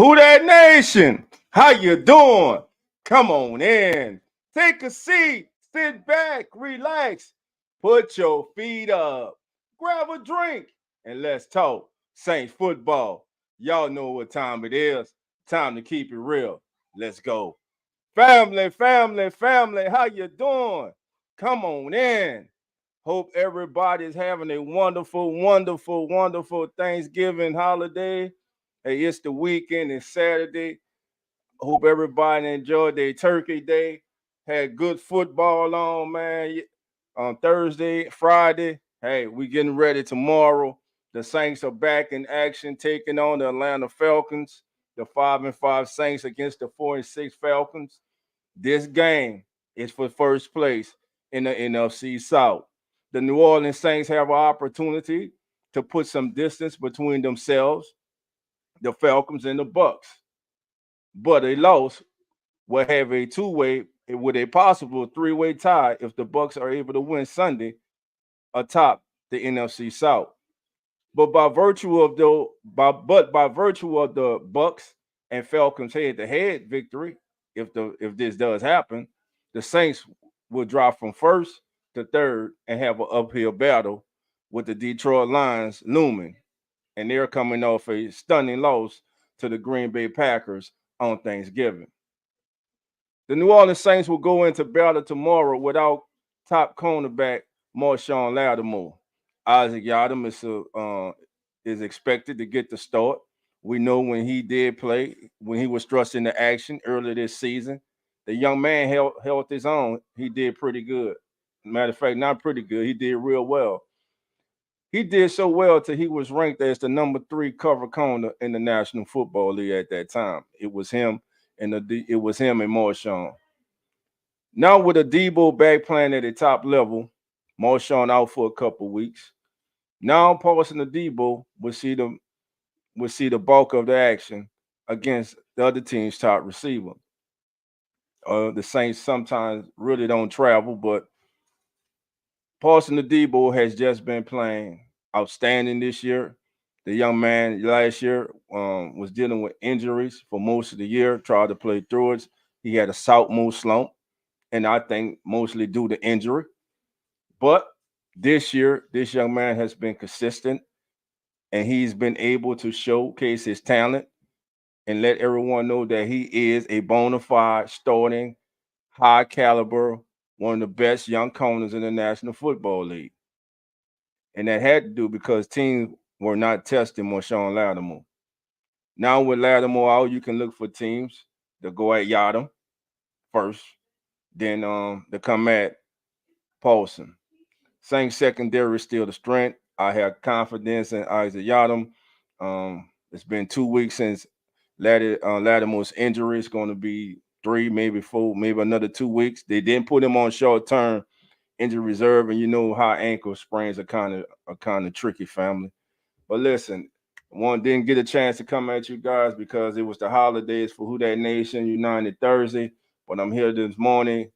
Who that nation? How you doing? Come on in. Take a seat. Sit back. Relax. Put your feet up. Grab a drink and let's talk Saints football. Y'all know what time it is. Time to keep it real. Let's go. Family, family, family. How you doing? Come on in. Hope everybody's having a wonderful, wonderful, wonderful Thanksgiving holiday. Hey, it's the weekend. It's Saturday. Hope everybody enjoyed their Turkey Day. Had good football on, man. On Thursday, Friday. Hey, we getting ready tomorrow. The Saints are back in action, taking on the Atlanta Falcons. The 5-5 Saints against the 4-6 Falcons. This game is for first place in the NFC South. The New Orleans Saints have an opportunity to put some distance between themselves, the Falcons, and the Bucks. But a loss will have a two-way with a possible three-way tie if the Bucks are able to win Sunday atop the NFC South. But by virtue of the Bucks and Falcons head-to-head victory, if this does happen, the Saints will drop from first to third and have an uphill battle with the Detroit Lions looming. And they're coming off a stunning loss to the Green Bay Packers on Thanksgiving. The New Orleans Saints will go into battle tomorrow without top cornerback Marshawn Lattimore. Isaac Yadam is expected to get the start. We know when he did play, when he was thrust into action earlier this season, the young man held his own. He did pretty good. Matter of fact, not pretty good. He did real well. He did so well till he was ranked as the number 3 cover corner in the National Football League at that time. It was him and Marshawn. Now with a Debo back playing at the top level, Marshawn out for a couple weeks. Now Paulson and Debo will see the bulk of the action against the other team's top receiver. The Saints sometimes really don't travel, but Paulson Debo has just been playing outstanding this year. The young man last year was dealing with injuries for most of the year, tried to play through it. He had a sophomore slump, and I think mostly due to injury. But this year, this young man has been consistent, and he's been able to showcase his talent and let everyone know that he is a bona fide starting, high caliber, one of the best young corners in the National Football League. And that had to do because teams were not testing Marshawn Lattimore. Now with Lattimore out, you can look for teams to go at Yadam first, then to come at Paulson. Saints secondary is still the strength. I have confidence in Isaac Yadam. It's been 2 weeks since Lattimore's injury. It's going to be 3, maybe 4, maybe another 2 weeks. They didn't put him on short-term injury reserve, and you know how ankle sprains are kind of tricky, family. But listen, one didn't get a chance to come at you guys because it was the holidays for Who That Nation United Thursday. But I'm here this morning.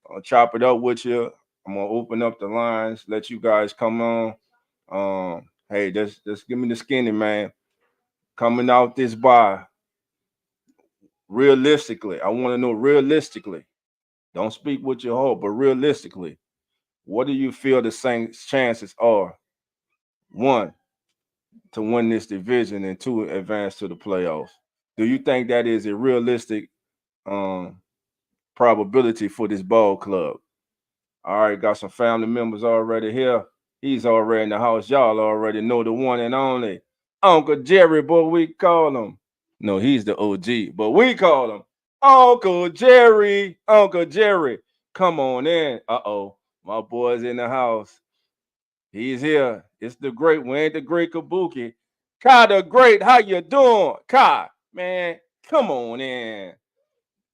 I'll chop it up with you. I'm gonna open up the lines, let you guys come on. Hey, just give me the skinny man. Coming out this bye. Realistically, I want to know realistically. Don't speak with your heart, but realistically, what do you feel the Saints' chances are? 1, to win this division, and 2, advance to the playoffs. Do you think that is a realistic probability for this ball club? All right, got some family members already here. He's already in the house. Y'all already know the one and only Uncle Jerry, boy, we call him. No, he's the OG, but we call him Uncle Jerry. Uncle Jerry, come on in. Uh-oh, my boy's in the house. He's here. It's the great. We ain't the great Kabuki. Kai the great. How you doing? Kai, man, come on in.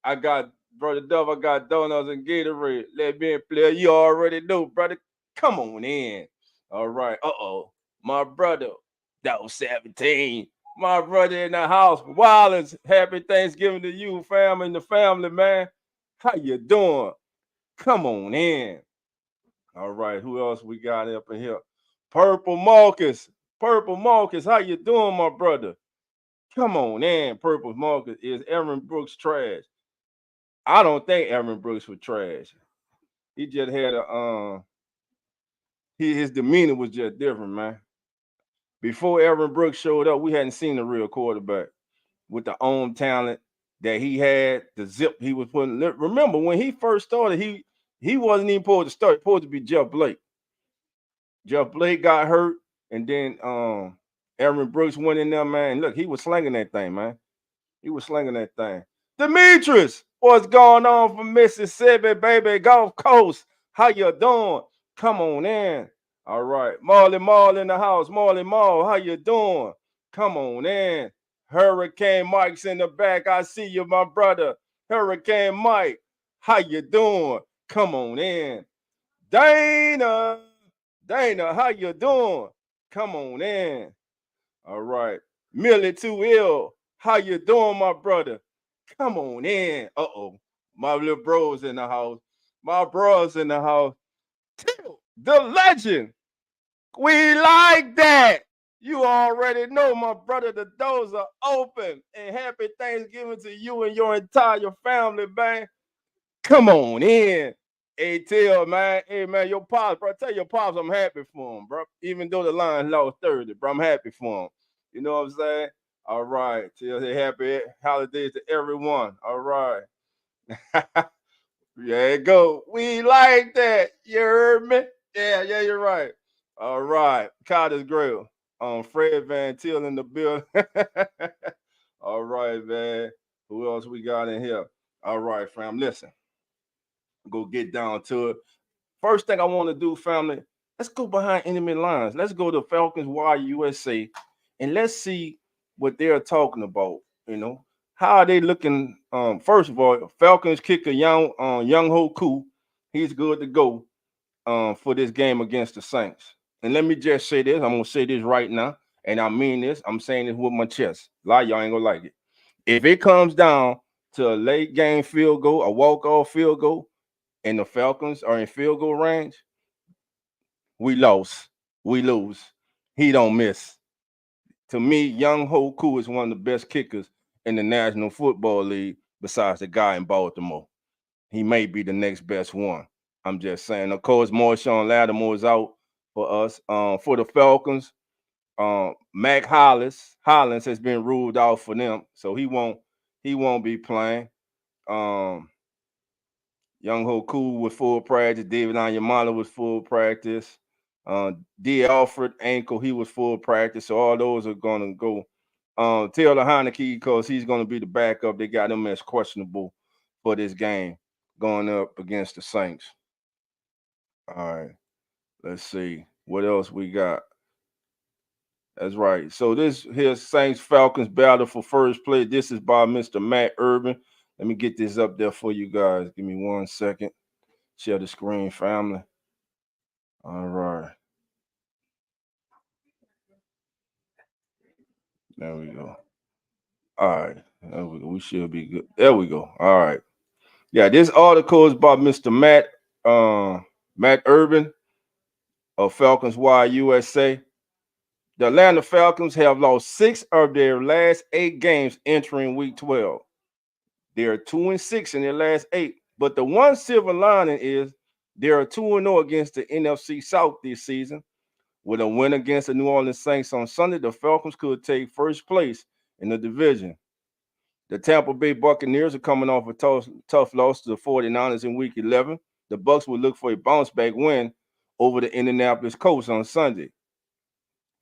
I got Brother Dove. I got donuts and Gatorade. Let me in, player. You already know, brother. Come on in. All right. Uh-oh. My brother. That was 17. My brother in the house. Wildens. Happy Thanksgiving to you, fam, and the family, man. How you doing? Come on in. All right, who else we got up in here? Purple Marcus. Purple Marcus, how you doing, my brother? Come on, in. Purple market is Aaron Brooks trash? I don't think Aaron Brooks was trash. He just had a his demeanor was just different, man. Before Aaron Brooks showed up, we hadn't seen a real quarterback with the own talent that he had, the zip he was putting. Remember when he first started, he wasn't even supposed to start. Supposed to be Jeff Blake. Jeff Blake got hurt, and then Aaron Brooks went in there, man. Look, he was slinging that thing, man. He was slinging that thing. Demetrius, what's going on from Mississippi, baby? Gulf Coast. How you doing? Come on in. All right. Marley Marl in the house. Marley Marl, how you doing? Come on in. Hurricane Mike's in the back. I see you, my brother. Hurricane Mike, how you doing? Come on in. Dana. Dana, how you doing? Come on in. All right. Millie 2L, how you doing, my brother? Come on in. Uh-oh. My little bro's in the house. My bro's in the house. The legend. We like that. You already know, my brother, the doors are open. And happy Thanksgiving to you and your entire family, man. Come on in. Hey, tell, man. Hey, man, your pops, bro. Tell your pops I'm happy for him, bro. Even though the Lions lost 30, bro, I'm happy for him. You know what I'm saying? All right. Tell say happy holidays to everyone. All right. There you go. We like that. You heard me? Yeah, you're right. All right. Cotter's Grill. Fred Van Til in the building. All right, man. Who else we got in here? All right, fam. Listen, go get down to it. First thing I want to do, family, let's go behind enemy lines. Let's go to Falcons Wire USA and let's see what they're talking about. You know, how are they looking? First of all, Falcons kicker Young Ho Koo, he's good to go for this game against the Saints. And let me just say this: I'm gonna say this right now, and I mean this. I'm saying this with my chest. A lot of y'all ain't gonna like it. If it comes down to a late game field goal, a walk off field goal, and the Falcons are in field goal range, we lost. We lose. He don't miss. To me, Young Ho Koo is one of the best kickers in the National Football League besides the guy in Baltimore. He may be the next best one. I'm just saying. Of course, Marshawn Lattimore is out for us. For the Falcons, Mac Hollins has been ruled out for them, so he won't be playing. Um, Young Ho Koo with full practice. David Anyamala was full practice. D. Alfred ankle, he was full practice. So all those are gonna go. Taylor Heineke, because he's gonna be the backup. They got him as questionable for this game going up against the Saints. All right, let's see what else we got. That's right. So this here Saints Falcons battle for first place. This is by Mr. Matt Urban. Let me get this up there for you guys. Give me 1 second. Share the screen, family. All right. There we go. All right. There we go. We should be good. There we go. All right. Yeah, this article is by Mr. Matt Urban of Falcons Wire USA. The Atlanta Falcons have lost 6 of their last 8 games entering week 12. They are 2-6 in their last 8. But the one silver lining is they are 2-0 against the NFC South this season. With a win against the New Orleans Saints on Sunday, the Falcons could take first place in the division. The Tampa Bay Buccaneers are coming off a tough loss to the 49ers in Week 11. The Bucs will look for a bounce-back win over the Indianapolis Colts on Sunday.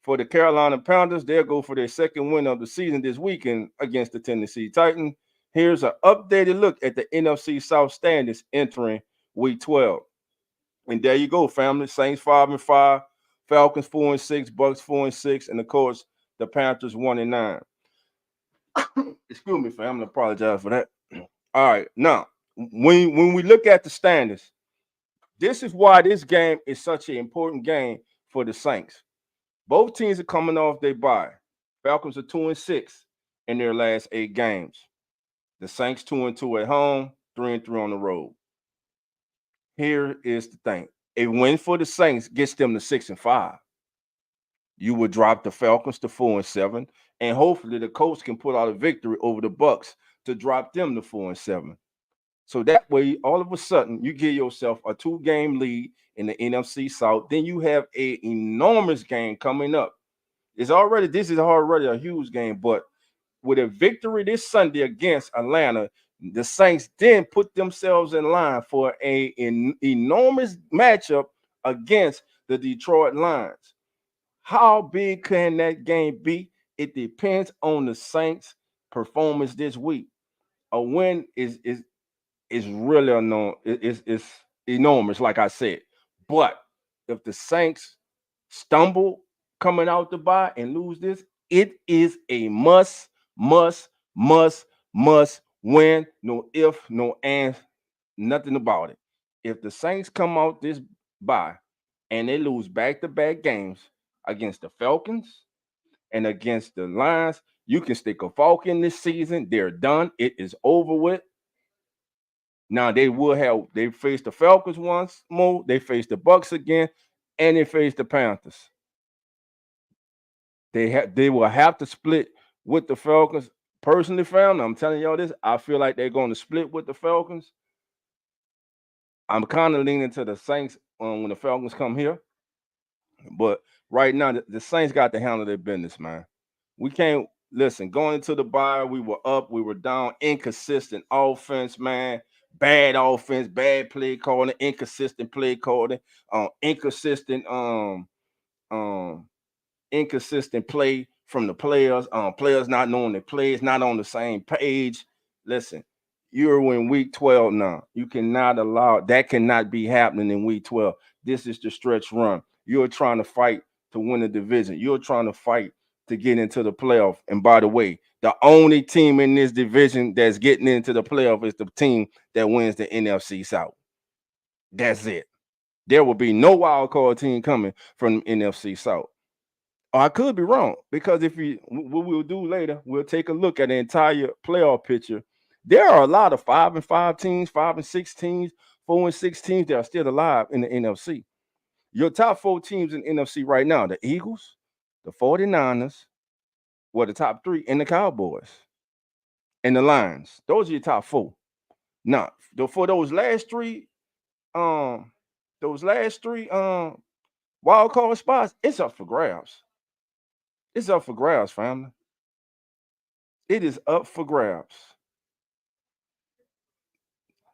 For the Carolina Panthers, they'll go for their second win of the season this weekend against the Tennessee Titans. Here's an updated look at the NFC South standings entering Week 12. And there you go, family. Saints 5-5, Falcons 4-6, Bucs 4-6, and of course the Panthers 1-9. Excuse me, family. I apologize for that. All right, now when we look at the standings, this is why this game is such an important game for the Saints. Both teams are coming off their bye. Falcons are 2-6 in their last 8 games. The Saints 2-2 at home, 3-3 on the road. Here is the thing: a win for the Saints gets them to 6-5. You would drop the Falcons to 4-7, and hopefully the Colts can put out a victory over the Bucks to drop them to 4-7. So that way, all of a sudden, you give yourself a 2-game lead in the NFC South. Then you have a enormous game coming up. This is already a huge game, but with a victory this Sunday against Atlanta, the Saints then put themselves in line for an enormous matchup against the Detroit Lions. How big can that game be? It depends on the Saints' performance this week. A win is really unknown. It's enormous, like I said. But if the Saints stumble coming out the bye and lose this, it is a must, must, must win. No if, no and, nothing about it. If the Saints come out this bye and they lose back-to-back games against the Falcons and against the Lions, you can stick a Falcon this season. They're done. It is over with. Now they face the Falcons once more, they face the Bucks again, and they face the Panthers. They will have to split with the Falcons. Personally, fam, I'm telling y'all this. I feel like they're going to split with the Falcons. I'm kind of leaning to the Saints when the Falcons come here. But right now, the Saints got to handle their business, man. We can't listen. Going into the bye, we were up, we were down, inconsistent offense, man. Bad offense, bad play calling, inconsistent play calling, inconsistent um inconsistent play from the players, players not knowing the plays, not on the same page. Listen, you're in week 12 now. You cannot allow that cannot be happening in week 12. This is the stretch run. You're trying to fight to win the division. You're trying to fight to get into the playoff. And by the way, the only team in this division that's getting into the playoff is the team that wins the NFC South. That's it. There will be no wild card team coming from NFC South. I could be wrong because what we'll do later, we'll take a look at the entire playoff picture. There are a lot of 5-5 teams, 5-6 teams, 4-6 teams that are still alive in the NFC. Your top 4 teams in the NFC right now, the Eagles, the 49ers, were the top 3, and the Cowboys and the Lions. Those are your top 4. Now, for those last three wild card spots, it's up for grabs. It's up for grabs, family. It is up for grabs.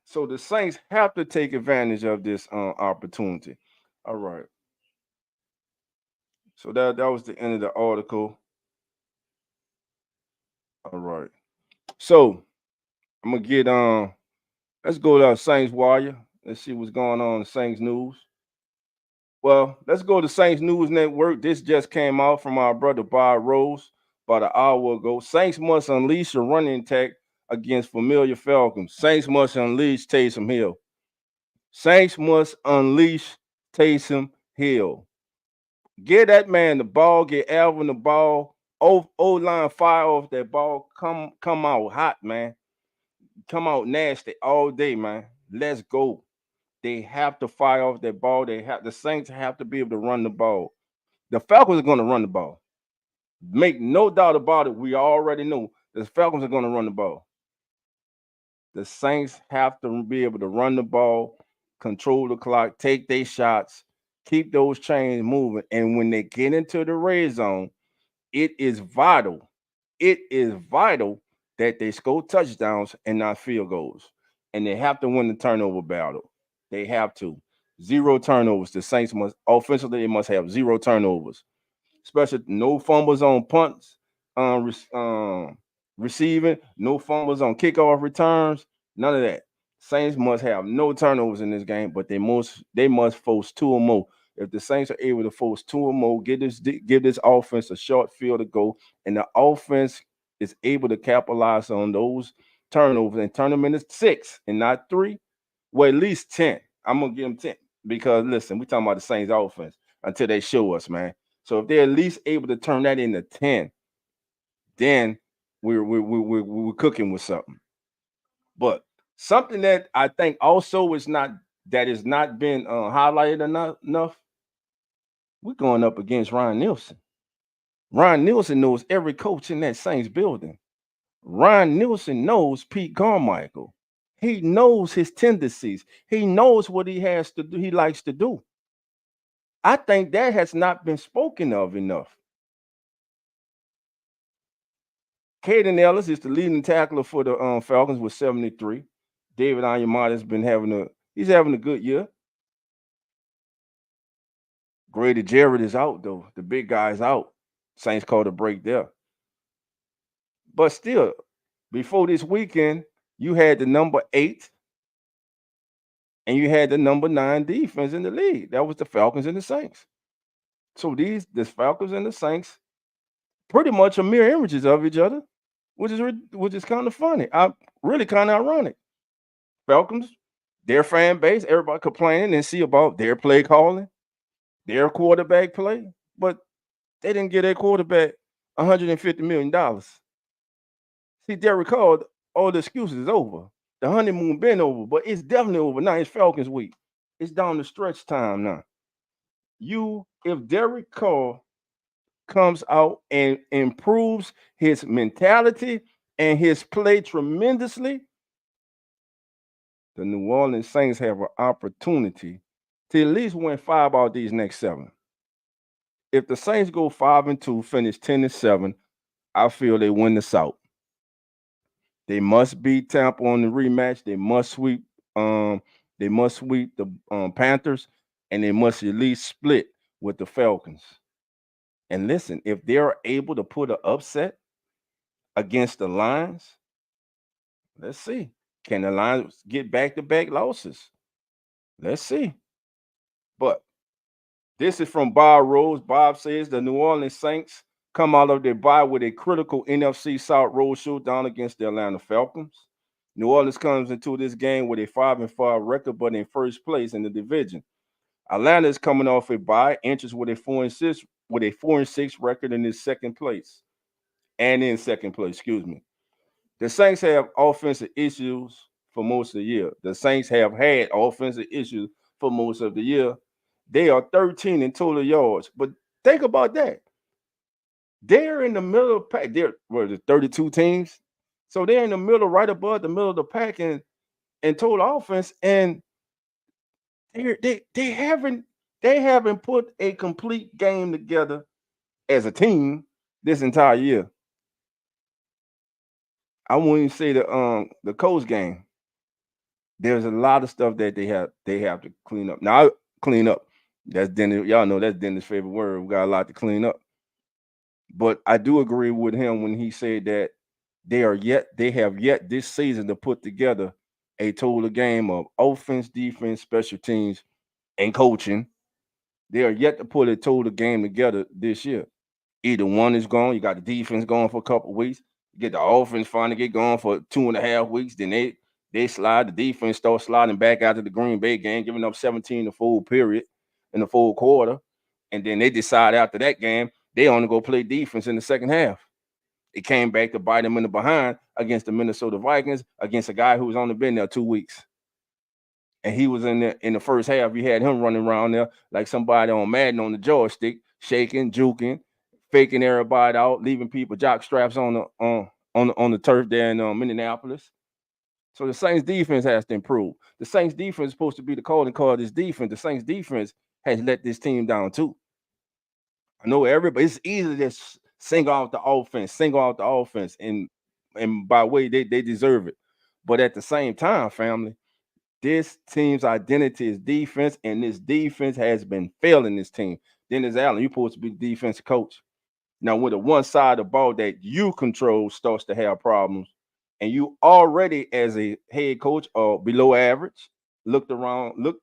So the Saints have to take advantage of this opportunity. All right. So that was the end of the article. All right. So I'm gonna get let's go to Saints Wire. Let's see what's going on in Saints news. Well, let's go to Saints News Network. This just came out from our brother Bob Rose about an hour ago. Saints must unleash a running attack against familiar Falcons. Saints must unleash Taysom Hill. Saints must unleash Taysom Hill. Get that man the ball. Get Alvin the ball. O-line fire off that ball. Come out hot, man. Come out nasty all day, man. Let's go. They have to fire off that ball. The Saints have to be able to run the ball. The Falcons are going to run the ball. Make no doubt about it. We already know the Falcons are going to run the ball. The Saints have to be able to run the ball, control the clock, take their shots, keep those chains moving. And when they get into the red zone, it is vital. It is vital that they score touchdowns and not field goals. And they have to win the turnover battle. They have to. 0 turnovers. The Saints must offensively, they must have 0 turnovers. Especially no fumbles on punts, receiving, no fumbles on kickoff returns, none of that. Saints must have no turnovers in this game, but they must force 2 or more. If the Saints are able to force 2 or more, give this offense a short field to go, and the offense is able to capitalize on those turnovers and turn them into 6 and not 3, well, at least 10. I'm gonna give them 10 because listen, we talking about the Saints offense until they show us, man. So if they're at least able to turn that into 10, then we're cooking with something. But something that I think also is not been highlighted enough. We're going up against Ryan Nielsen. Ron Nielsen knows every coach in that Saints building. Ron Nielsen knows Pete Carmichael. He knows his tendencies. He knows what he has to do, he likes to do. I think that has not been spoken of enough. Caden Ellis is the leading tackler for the Falcons with 73. David Onyemata has been having a good year. Grady Jarrett is out though. The big guy is out. Saints called a break there. But still, before this weekend, you had the number 8 and you had the number 9 defense in the league. That was the Falcons and the Saints. So the Falcons and the Saints pretty much are mirror images of each other, which is kind of funny. Really kind of ironic. Falcons, their fan base, everybody complaining and see about their play calling, their quarterback play, but they didn't get their quarterback $150 million. See, Derek Carr, all the excuses is over. The honeymoon been over, but it's definitely over now. It's Falcons week. It's down the stretch time now. If Derek Carr comes out and improves his mentality and his play tremendously, the New Orleans Saints have an opportunity to at least win 5 out of these next 7. If the Saints go 5-2, finish 10-7, I feel they win the South. They must beat Tampa on the rematch. They must sweep. The Panthers, and they must at least split with the Falcons. And listen, if they're able to put an upset against the Lions, let's see. Can the Lions get back-to-back losses? Let's see. But this is from Bob Rose. Bob says the New Orleans Saints come out of their bye with a critical NFC South road showdown against the Atlanta Falcons. New Orleans comes into this game with a 5-5 record, but in first place in the division. Atlanta is coming off a bye, enters with a 4-6 record in this second place. And in second place, excuse me. The Saints have offensive issues for most of the year. The Saints have had offensive issues for most of the year. They are 13 in total yards. But think about that. They're in the middle of the pack. They're 32 teams. So they're in the middle, right above the middle of the pack in total offense. And they haven't put a complete game together as a team this entire year. I won't even say the Colts game. There's a lot of stuff that they have to clean up. Now, clean up. That's Dennis. Y'all know that's Dennis' favorite word. We got a lot to clean up. But I do agree with him when he said that they have yet this season to put together a total game of offense, defense, special teams, and coaching. They are yet to put a total game together this year. Either one is gone. You got the defense going for a couple of weeks. You get the offense finally get going for 2.5 weeks. Then they slide. The defense starts sliding back out to the Green Bay game, giving up 17 the full period in the full quarter. And then they decide after that game, they only go play defense in the second half. It came back to bite them in the behind against the Minnesota Vikings, against a guy who's only been there 2 weeks. And he was in the first half. You had him running around there like somebody on Madden on the joystick, shaking, juking, faking everybody out, leaving people jock straps on the turf there in Minneapolis. So the Saints defense has to improve. The Saints defense is supposed to be the calling card of this defense. The Saints defense has let this team down too. I know everybody. It's easy to just single out the offense, and by way they deserve it. But at the same time, family, this team's identity is defense, and this defense has been failing this team. Dennis Allen, you're supposed to be the defensive coach. Now, when the one side of the ball that you control starts to have problems, and you already as a head coach are below average, looked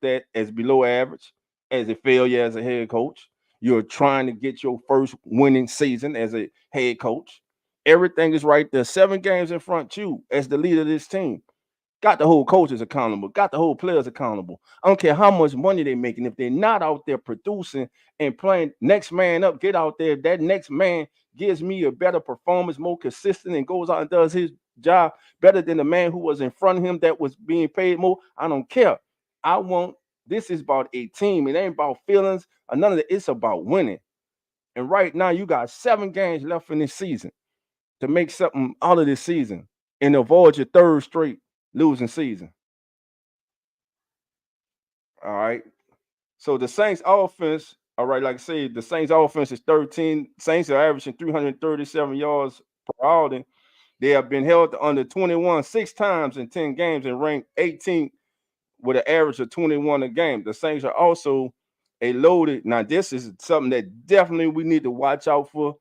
at as below average, as a failure as a head coach. You're trying to get your first winning season as a head coach. Everything is right there. 7 games in front of you as the leader of this team. Got the whole coaches accountable, got the whole players accountable. I don't care how much money they're making. If they're not out there producing and playing next man up, get out there. That next man gives me a better performance, more consistent, and goes out and does his job better than the man who was in front of him that was being paid more. I don't care. This is about a team. It ain't about feelings or none of that. It's about winning. And right now, you got 7 games left in this season to make something out of this season and avoid your third straight losing season. All right. So the Saints offense, all right, like I said, the Saints offense is 13. Saints are averaging 337 yards per outing. They have been held to under 21 6 times in 10 games and ranked 18th with an average of 21 a game. The Saints are also a loaded. Now, this is something that definitely we need to watch out for.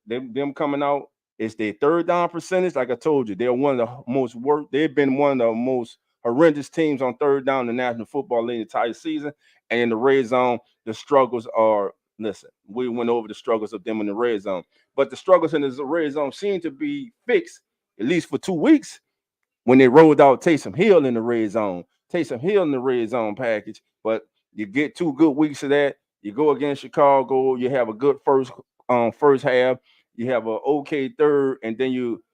Them coming out is their third down percentage. Like I told you, they're one of the most worst. They've been one of the most horrendous teams on third down in the National Football League entire season. And in the red zone, the struggles are. Listen, we went over the struggles of them in the red zone, but the struggles in the red zone seem to be fixed at least for 2 weeks when they rolled out Taysom Hill in the red zone. Taysom Hill in the red zone package, but you get 2 good weeks of that. You go against Chicago, you have a good first half, you have an okay third, and then you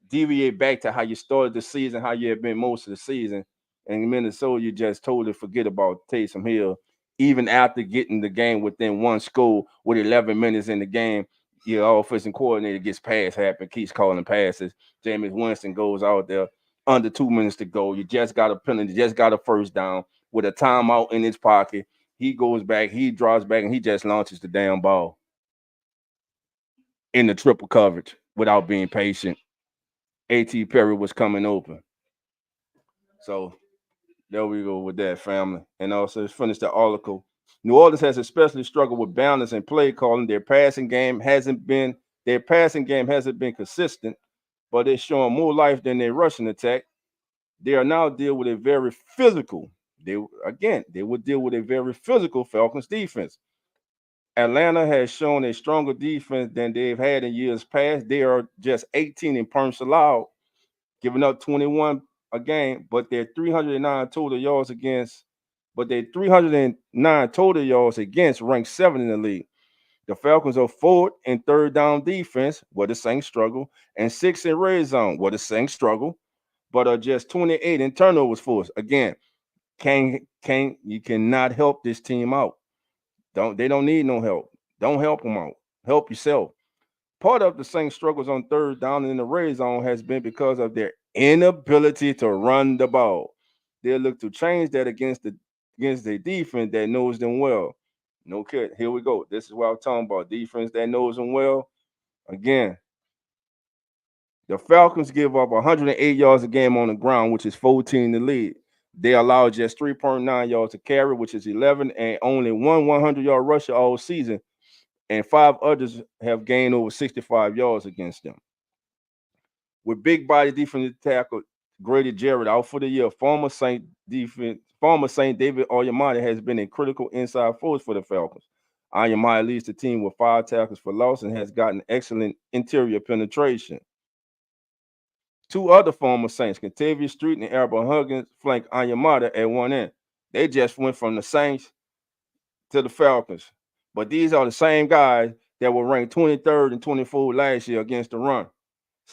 deviate back to how you started the season, how you have been most of the season. And in Minnesota, you just totally forget about Taysom Hill. Even after getting the game within one score with 11 minutes in the game, your offensive coordinator gets pass happen, keeps calling passes. Jameis Winston goes out there under 2 minutes to go. You just got a penalty, just got a first down with a timeout in his pocket. He goes back, he draws back, and he just launches the damn ball in the triple coverage without being patient. A.T. Perry was coming open. So there we go with that, family. And also, let's finish the article. New Orleans has especially struggled with balance and play calling. Their passing game hasn't been consistent, but it's showing more life than their rushing attack. They are now deal with a very physical. They will deal with a very physical Falcons defense. Atlanta has shown a stronger defense than they've had in years past. They are just 18 in points allowed, giving up 21 a game, but they're 309 total yards against, but they're 309 total yards against ranked 7 in the league. The Falcons are fourth in third down defense, where the Saints struggle, and 6th in red zone, where the Saints struggle, but are just 28 in turnovers force. Again, you cannot help this team out. They don't need no help. Don't help them out. Help yourself. Part of the Saints' struggles on third down in the red zone has been because of their inability to run the ball. They'll look to change that against the defense that knows them well. No kid. Here we go. This is what I'm talking about. Defense that knows them well. Again, the Falcons give up 108 yards a game on the ground, which is 14 in the lead. They allow just 3.9 yards to carry, which is 11, and only one 100-yard rusher all season. And 5 others have gained over 65 yards against them. With big body defensive tackle Grady Jarrett out for the year, former Saint David Oyamati has been a critical inside force for the Falcons. Oyamati leads the team with 5 tackles for loss and has gotten excellent interior penetration. 2 other former Saints, Kentavious Street and Albert Huggins, flank Oyamati at one end. They just went from the Saints to the Falcons. But these are the same guys that were ranked 23rd and 24th last year against the run.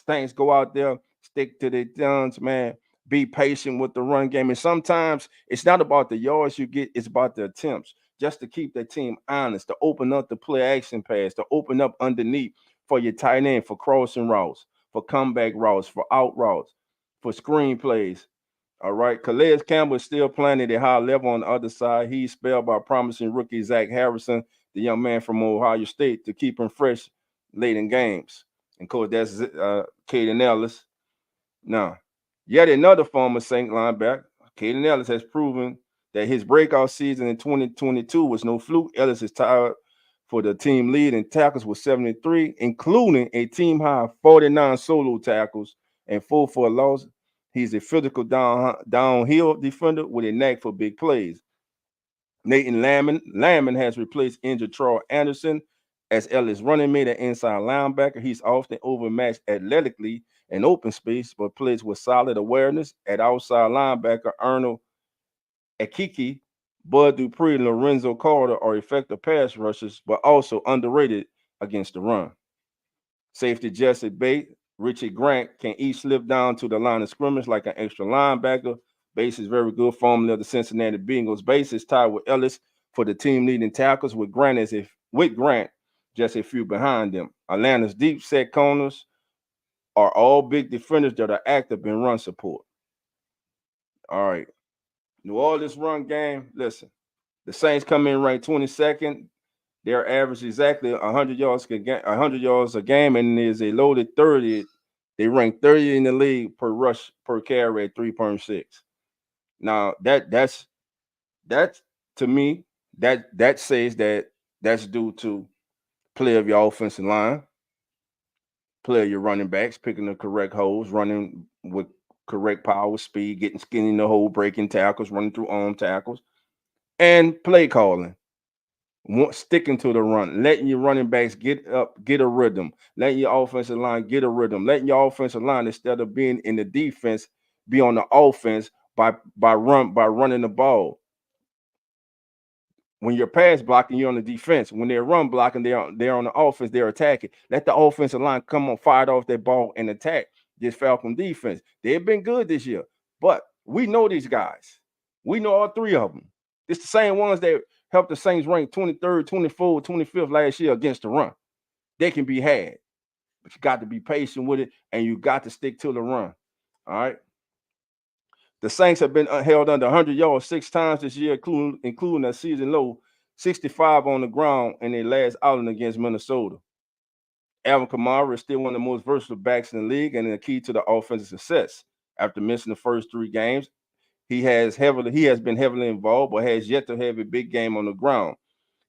Saints go out there, stick to their guns, man. Be patient with the run game. And sometimes it's not about the yards you get, it's about the attempts. Just to keep the team honest, to open up the play action pass, to open up underneath for your tight end, for crossing routes, for comeback routes, for out routes, for screen plays. All right. Calais Campbell is still playing at a high level on the other side. He's spelled by promising rookie Zach Harrison, the young man from Ohio State, to keep him fresh late in games. And of course, that's Caden Ellis. Now, yet another former Saint linebacker, Caden Ellis, has proven that his breakout season in 2022 was no fluke. Ellis is tied for the team lead in tackles with 73, including a team high 49 solo tackles and 4 for a loss. He's a physical downhill defender with a knack for big plays. Nathan Lamon has replaced injured Troy Anderson as Ellis' running mate at inside linebacker. He's often overmatched athletically in open space, but plays with solid awareness at outside linebacker. Arnold Akiki, Bud Dupree, and Lorenzo Carter are effective pass rushers, but also underrated against the run. Safety Jesse Bate, Richie Grant can each slip down to the line of scrimmage like an extra linebacker. Base is very good formerly of the Cincinnati Bengals. Base is tied with Ellis for the team leading tackles, with Grant as a with Grant just a few behind them. Atlanta's deep set corners are all big defenders that are active in run support. All right. New Orleans run game. Listen, the Saints come in ranked 22nd. Their average exactly 100 yards 100 yards a game, and is a loaded 30. They rank 30 in the league per rush per carry at 3.6. Now that's to me that says that's due to play of your offensive line, play of your running backs, picking the correct holes, running with correct power, speed, getting skinny in the hole, breaking tackles, running through arm tackles, and play calling. Sticking to the run, letting your running backs get up, get a rhythm, letting your offensive line get a rhythm, letting your offensive line, instead of being in the defense, be on the offense by running the ball. When you're pass blocking, you're on the defense. When they're run blocking, they're on the offense, they're attacking. Let the offensive line come on, fired off their ball and attack this Falcon defense. They've been good this year, but we know these guys. We know all three of them. It's the same ones that helped the Saints rank 23rd, 24th, 25th last year against the run. They can be had, but you got to be patient with it, and you got to stick to the run. All right. The Saints have been held under 100 yards 6 times this year, including a season low 65 on the ground in their last outing against Minnesota. Alvin Kamara is still one of the most versatile backs in the league and a key to the offensive success. After missing the first 3 games, he has been heavily involved, but has yet to have a big game on the ground.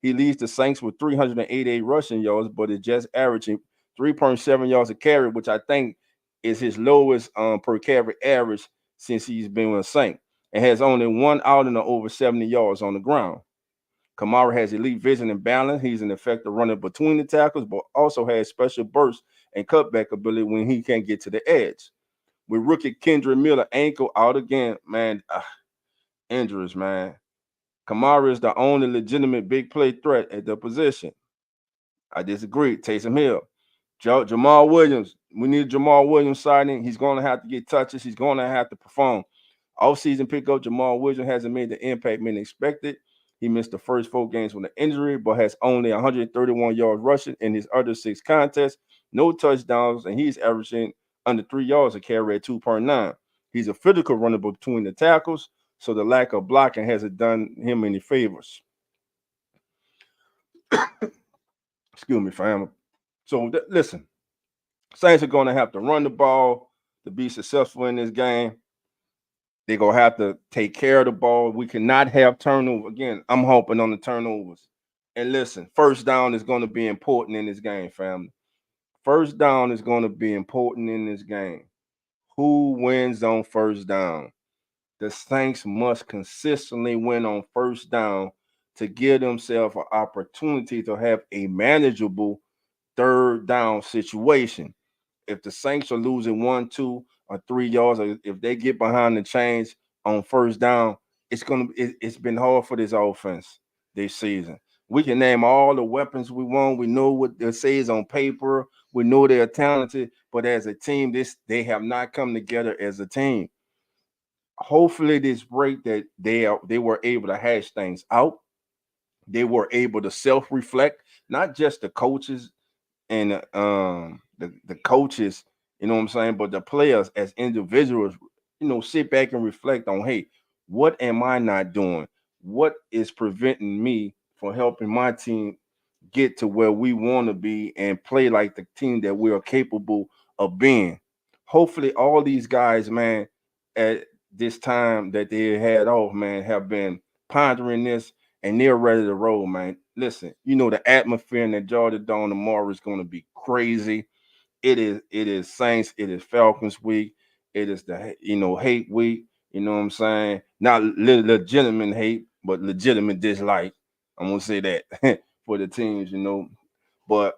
He leads the Saints with 388 rushing yards, but is just averaging 3.7 yards a carry, which I think is his lowest per carry average since he's been with the Saints, and has only one outing of over 70 yards on the ground. Kamara has elite vision and balance. He's an effective runner between the tackles, but also has special burst and cutback ability when he can't get to the edge. With rookie Kendrick Miller ankle out again, man, injuries, man. Kamara is the only legitimate big play threat at the position. I disagree. Taysom Hill. Jamal Williams. We need Jamal Williams signing. He's going to have to get touches. He's going to have to perform. Off-season pickup, Jamal Williams hasn't made the impact many expected. He missed the first 4 games with an injury, but has only 131 yards rushing in his other 6 contests, no touchdowns, and he's averaging under 3 yards a carry at 2.9. He's a physical runner between the tackles, so the lack of blocking hasn't done him any favors. Excuse me, fam. So listen, Saints are going to have to run the ball to be successful in this game. They're going to have to take care of the ball. We cannot have turnover. Again, I'm hoping on the turnovers. And listen, first down is going to be important in this game, family. First down is going to be important in this game. Who wins on first down? The Saints must consistently win on first down to give themselves an opportunity to have a manageable third down situation. If the Saints are losing 1, 2, or 3 yards, or if they get behind the chains on first down, it's been hard for this offense this season. We can name all the weapons we want. We know what it says on paper. We know they're talented, but as a team, they have not come together as a team. Hopefully, this break that they were able to hash things out. They were able to self-reflect, not just the coaches and the coaches, you know what I'm saying, but the players as individuals, sit back and reflect on, hey, what am I not doing? What is preventing me from helping my team get to where we want to be and play like the team that we are capable of being? Hopefully, all these guys, man, at this time that they had off, man, have been pondering this and they're ready to roll, man. Listen, the atmosphere in the Georgia Dome tomorrow is going to be crazy. It is Saints, it is Falcons week, it is the hate week. You know what I'm saying? Not legitimate hate, but legitimate dislike. I'm gonna say that for the teams, But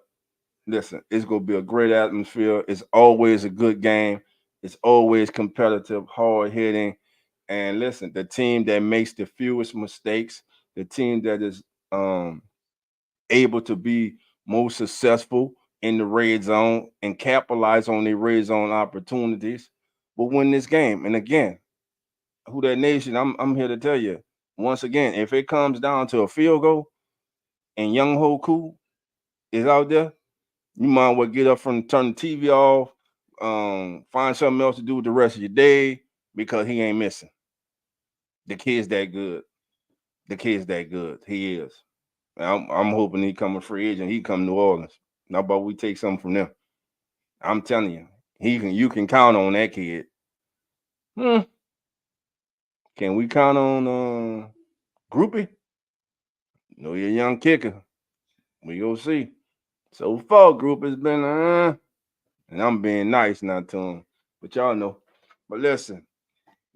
listen, it's gonna be a great atmosphere. It's always a good game. It's always competitive, hard hitting. And listen, the team that makes the fewest mistakes, the team that is able to be most successful in the red zone and capitalize on the red zone opportunities will win this game. And again, who that nation, I'm here to tell you, once again, if it comes down to a field goal, and Young Hoku is out there, you might well get up from turn the TV off, find something else to do with the rest of your day because he ain't missing. The kid's that good. The kid's that good. He is. I'm hoping he come a free agent. He come to New Orleans. How about we take something from them? I'm telling you, you can count on that kid. Can we count on Groupie? No, you're a young kicker. We go see. So far, Group has been and I'm being nice now to him. But y'all know. But listen,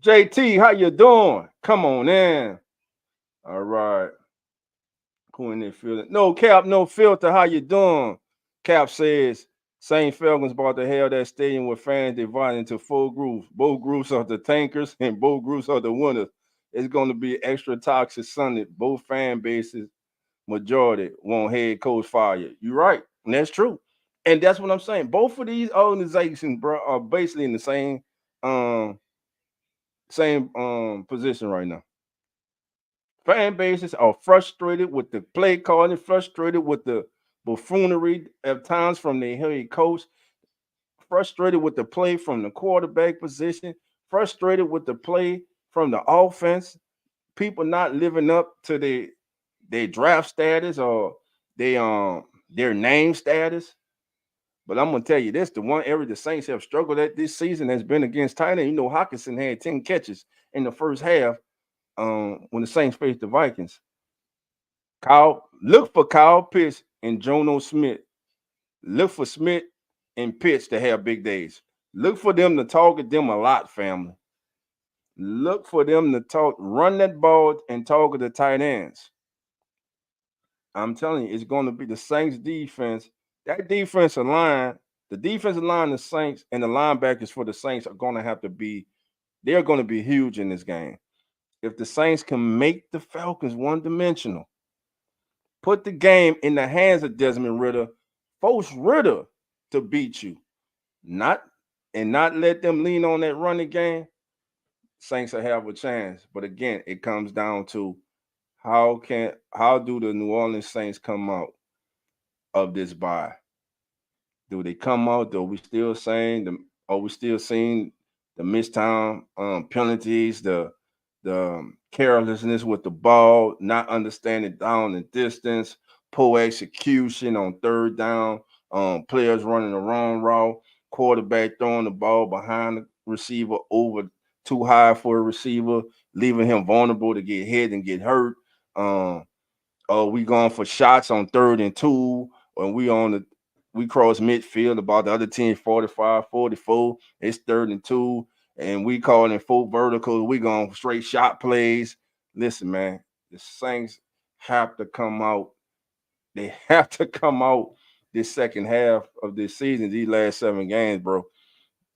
JT, how you doing? Come on in. All right. Who in there feeling? No Cap, no filter. How you doing? Cap says St. Falcons about to have that stadium with fans divided into 4 groups. Both groups are the tankers and both groups are the winners. It's going to be extra toxic Sunday. Both fan bases, majority want head coach fired. You're right. And that's true. And that's what I'm saying. Both of these organizations, bro, are basically in the same position right now. Fan bases are frustrated with the play calling, frustrated with the buffoonery at times from the head coach, frustrated with the play from the quarterback position, frustrated with the play from the offense. People not living up to their draft status or their name status. But I'm gonna tell you this: the one area the Saints have struggled at this season has been against tight end. You know, Hawkinson had 10 catches in the first half when the Saints faced the Vikings. Look for Kyle Pitts and Jono Smith. Look for Smith and Pitts to have big days. Look for them to target them a lot, family. Look for them to run that ball and target the tight ends. I'm telling you, it's going to be the Saints defense. That defensive line, the defensive line, the Saints, and the linebackers for the Saints are going to have to be, they're going to be huge in this game. If the Saints can make the Falcons one-dimensional, put the game in the hands of Desmond Ridder, force Ridder to beat you, not let them lean on that running game, Saints will have a chance. But again, it comes down to how do the New Orleans Saints come out of this bye? Do they come out? Are we still seeing the missed time penalties, the carelessness with the ball, not understanding down and distance, poor execution on third down, players running the wrong route, quarterback throwing the ball behind the receiver over too high for a receiver, leaving him vulnerable to get hit and get hurt. Are we going for shots on 3rd and 2? Or we cross midfield about the other team 45, 44. It's 3rd and 2. And we calling full vertical. We going straight shot plays. Listen, man, the Saints have to come out. They have to come out this second half of this season, these last 7 games, bro.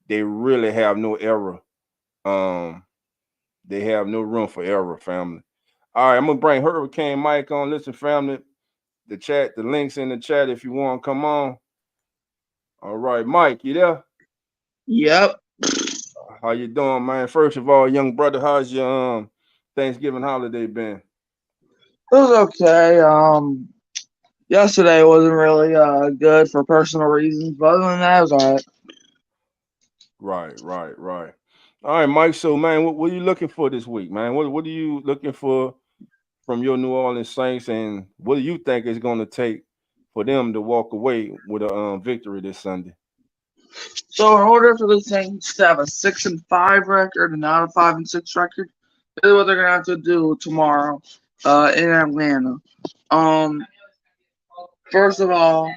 They really have no error. They have no room for error, family. All right, I'm gonna bring Hurricane Mike on. Listen, family, the links in the chat if you want to come on. All right, Mike, you there? Yep. How you doing, man? First of all, young brother, how's your Thanksgiving holiday been? It was okay. Yesterday wasn't really good for personal reasons, but other than that, it was alright. Right. All right, Mike. So, man, what are you looking for this week, man? What are you looking for from your New Orleans Saints, and what do you think is going to take for them to walk away with a victory this Sunday? So in order for the Saints to have a 6-5 record and not a 5-6 record, this is what they're gonna have to do tomorrow, in Atlanta. Um, First of all,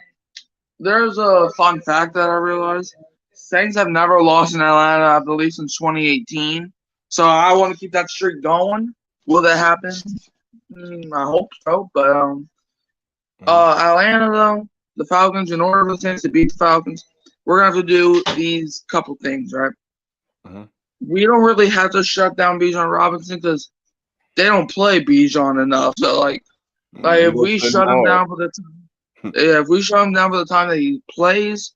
there's a fun fact that I realized. Saints have never lost in Atlanta, I believe, since 2018. So I want to keep that streak going. Will that happen? I hope so. But Atlanta though, the Falcons. In order for the Saints to beat the Falcons, we're gonna have to do these couple things, right? Mhm. We don't really have to shut down Bijan Robinson because they don't play Bijan enough. So like We if gonna we play them shut him hard. down for the time, yeah, if we shut him down for the time that he plays,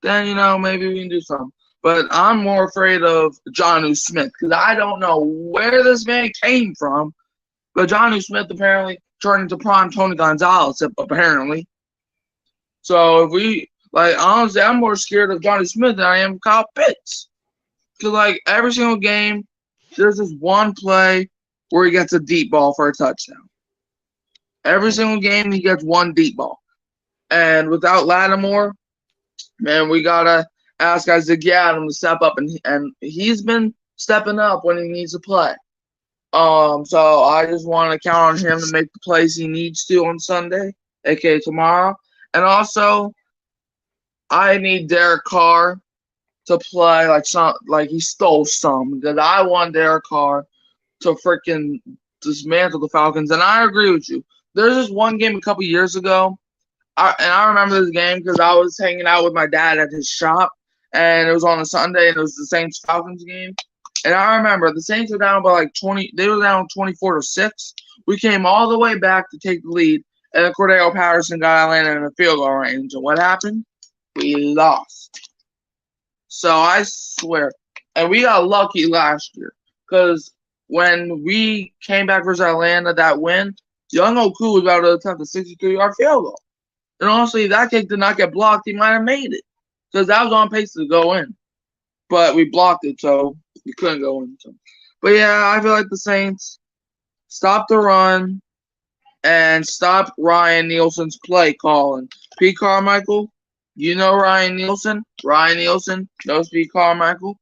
then maybe we can do something. But I'm more afraid of Jonnu Smith because I don't know where this man came from, But Johnny Smith apparently turned into prime Tony Gonzalez, apparently. So if we honestly, I'm more scared of Johnny Smith than I am of Kyle Pitts. Cause every single game, there's this one play where he gets a deep ball for a touchdown. Every single game, he gets one deep ball. And without Lattimore, man, we gotta ask Isaiah Adam to step up, and he's been stepping up when he needs to play. So I just want to count on him to make the plays he needs to on Sunday, aka tomorrow. And also, I need Derek Carr to play like he stole some, because I want Derek Carr to freaking dismantle the Falcons. And I agree with you. There's this one game a couple years ago, I remember this game because I was hanging out with my dad at his shop, and it was on a Sunday, and it was the Saints Falcons game. And I remember the Saints were down by like 20. They were down 24-6. We came all the way back to take the lead, and then Cordell Patterson got Atlanta in the field goal range. And what happened? We lost. So I swear, and we got lucky last year because when we came back versus Atlanta, that win, Young Oku was about to attempt a 63-yard field goal. And honestly, if that kick did not get blocked, he might have made it because that was on pace to go in. But we blocked it, so we couldn't go in. But yeah, I feel like the Saints stop the run and stop Ryan Nielsen's play calling. Pete Carmichael, you know Ryan Nielsen. Ryan Nielsen knows Pete Carmichael.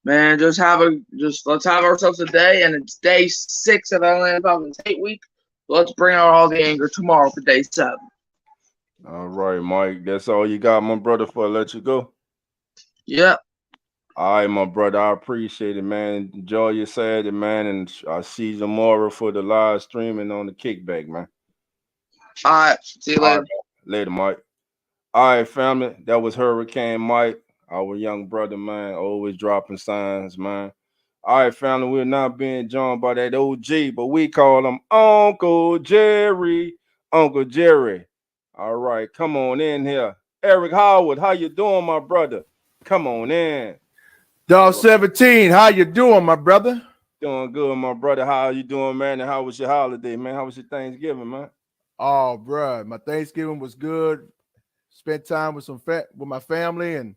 Man, let's have ourselves a day, and it's day 6 of Atlanta Falcons 8 week. Let's bring out all the anger tomorrow for day 7. All right, Mike. That's all you got, my brother, before I let you go. Yep. All right, my brother. I appreciate it, man. Enjoy your Saturday, man. And I'll see you tomorrow for the live streaming on the kickback, man. All right. See you later. Right. Later, Mike. All right, family. That was Hurricane Mike, our young brother, man. Always dropping signs, man. All right, family. We're not being joined by that OG, but we call him Uncle Jerry. Uncle Jerry. All right, come on in here. Eric Howard, how you doing, my brother? Come on in. Dog 17, how you doing, my brother? Doing good, my brother. How you doing, man? And how was your holiday, man? How was your Thanksgiving, man? Oh, bro, my Thanksgiving was good. Spent time with my family and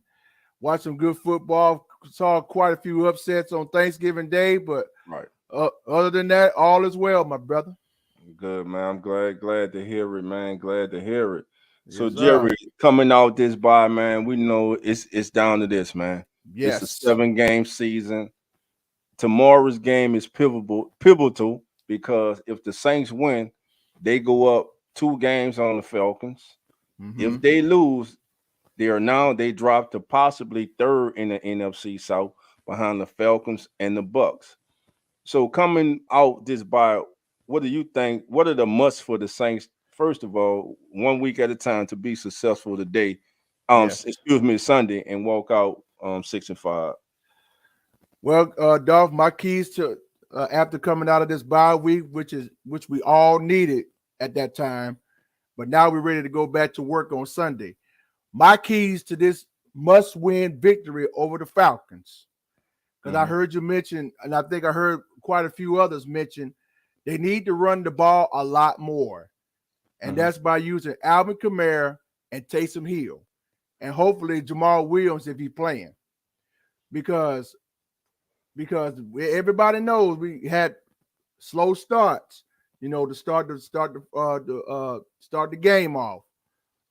watched some good football. Saw quite a few upsets on Thanksgiving Day, but right. Other than that, all is well, my brother. Good, man. I'm glad to hear it, man. Glad to hear it. So, Yes, Jerry, coming out this bye, man, we know it's down to this, man. Yes. It's a 7-game season. Tomorrow's game is pivotal because if the Saints win, they go up 2 games on the Falcons. Mm-hmm. If they lose, they drop to possibly 3rd in the NFC South behind the Falcons and the Bucks. So coming out this bye, what do you think? What are the musts for the Saints? First of all, 1 week at a time to be successful today. Sunday, and walk out 6-5. Well, Dolph, my keys to after coming out of this bye week, which we all needed at that time, but now we're ready to go back to work on Sunday. My keys to this must-win victory over the Falcons, because I heard you mention, and I think I heard quite a few others mention, they need to run the ball a lot more, and that's by using Alvin Kamara and Taysom Hill, and hopefully Jamal Williams if he's playing, because everybody knows we had slow starts, to start the game off.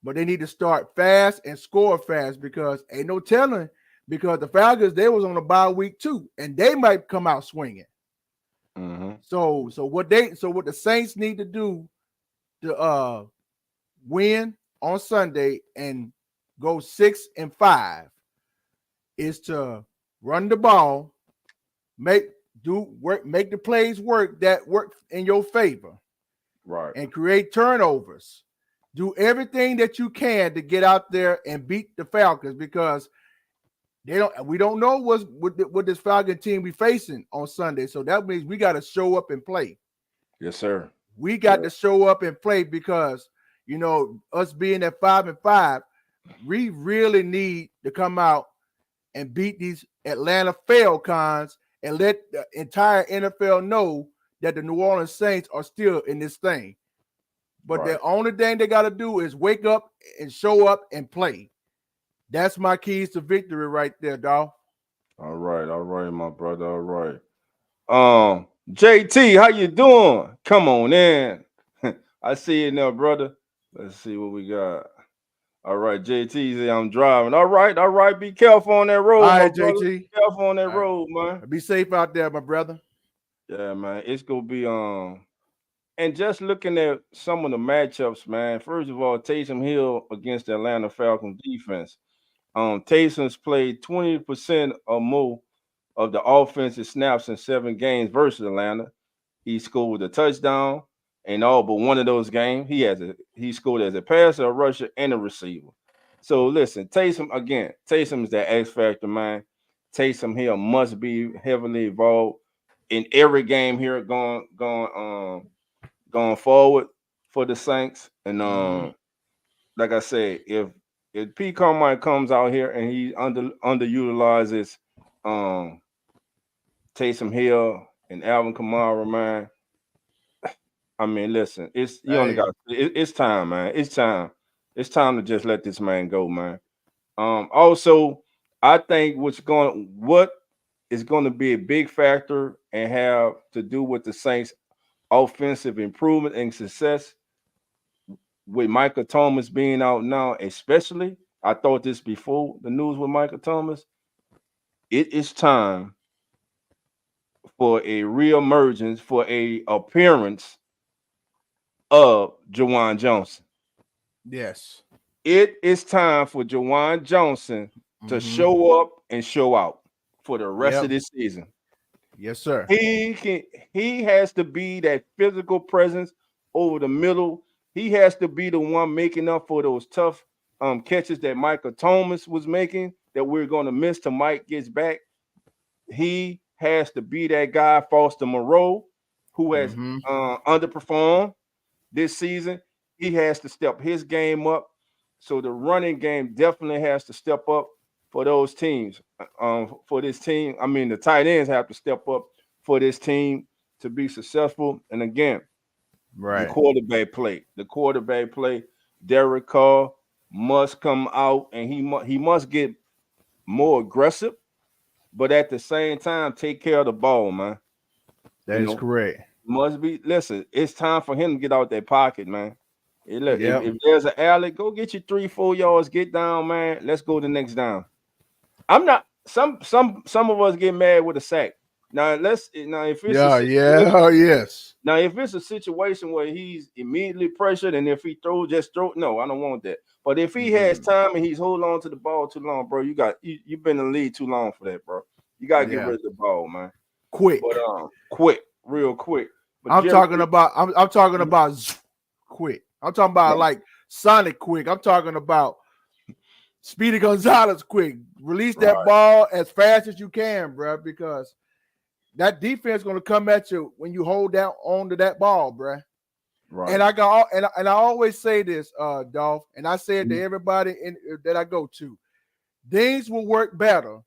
But they need to start fast and score fast, because ain't no telling, because the Falcons, they was on a bye week too, and they might come out swinging. Mm-hmm. So what the Saints need to do to win on Sunday and go 6-5 is to run the ball, make the plays work in your favor, right, and create turnovers. Do everything that you can to get out there and beat the Falcons, because we don't know what this Falcon team we facing on Sunday. So that means we got to show up and play. Yes, sir. We got to show up and play, because us being at 5-5, we really need to come out and beat these Atlanta Falcons and let the entire NFL know that the New Orleans Saints are still in this thing. But Right. the only thing they got to do is wake up and show up and play. That's my keys to victory right there, dog. All right, my brother. All right. JT, how you doing? Come on in. I see you now, brother. Let's see what we got. All right, JT say I'm driving. All right. Be careful on that road, All my right, brother. JT. Be careful on that All right. road, man. Be safe out there, my brother. Yeah, man. It's gonna be and just looking at some of the matchups, man. First of all, Taysom Hill against the Atlanta Falcons defense. Taysom's played 20% or more of the offensive snaps in 7 games versus Atlanta. He scored a touchdown in all but one of those games. He scored as a passer, a rusher, and a receiver. So listen, Taysom is that X factor, man. Taysom Hill must be heavily involved in every game here going forward for the Saints. And like I said, if P Carmine comes out here and he underutilizes Taysom Hill and Alvin Kamara, man. I mean, listen, it's time, man. It's time. It's time to just let this man go, man. Also, I think what is going to be a big factor and have to do with the Saints' offensive improvement and success with Michael Thomas being out now, especially. I thought this before the news with Michael Thomas. It is time for a reemergence, for a appearance of Jawan Johnson. Yes. It is time for Jawan Johnson to show up and show out for the rest of this season. Yes, sir. He has to be that physical presence over the middle. He has to be the one making up for those tough catches that Michael Thomas was making that we're going to miss till Mike gets back. He has to be that guy, Foster Moreau, who has underperformed this season. He has to step his game up. So the running game definitely has to step up for those teams. For this team, I mean, the tight ends have to step up for this team to be successful. And again, the quarterback play. Derek Carr must come out and he must get more aggressive, but at the same time, take care of the ball, man. That is correct. Listen, it's time for him to get out that pocket, man. If there's an alley, go get you 3-4 yards, get down, man. Let's go the next down. I'm not some of us get mad with a sack. Now if it's Now if it's a situation where he's immediately pressured and if he just throw, no, I don't want that. But if he has time and he's holding on to the ball too long, bro, you've been in the lead too long for that, bro. You gotta get rid of the ball, man. Quick. But real quick. But I'm talking about quick. I'm talking about like Sonic quick. I'm talking about Speedy Gonzalez quick. Release that ball as fast as you can, bro, because that defense is going to come at you when you hold down onto that ball, bro. Right. And I always say this, Dolph, and I say it to everybody that I go to. Things will work better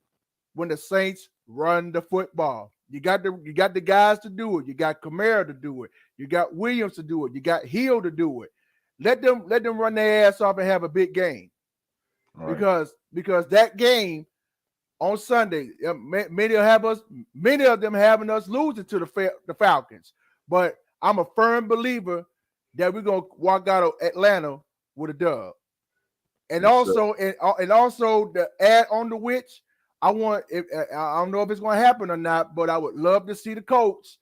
when the Saints run the football. You got the guys to do it. You got Kamara to do it. You got Williams to do it. You got Hill to do it. Let them run their ass off and have a big game. Right. Because that game on Sunday, many of them having us losing to the Falcons. But I'm a firm believer that we're gonna walk out of Atlanta with a dub. And also the add on to which I don't know if it's going to happen or not, but I would love to see the Colts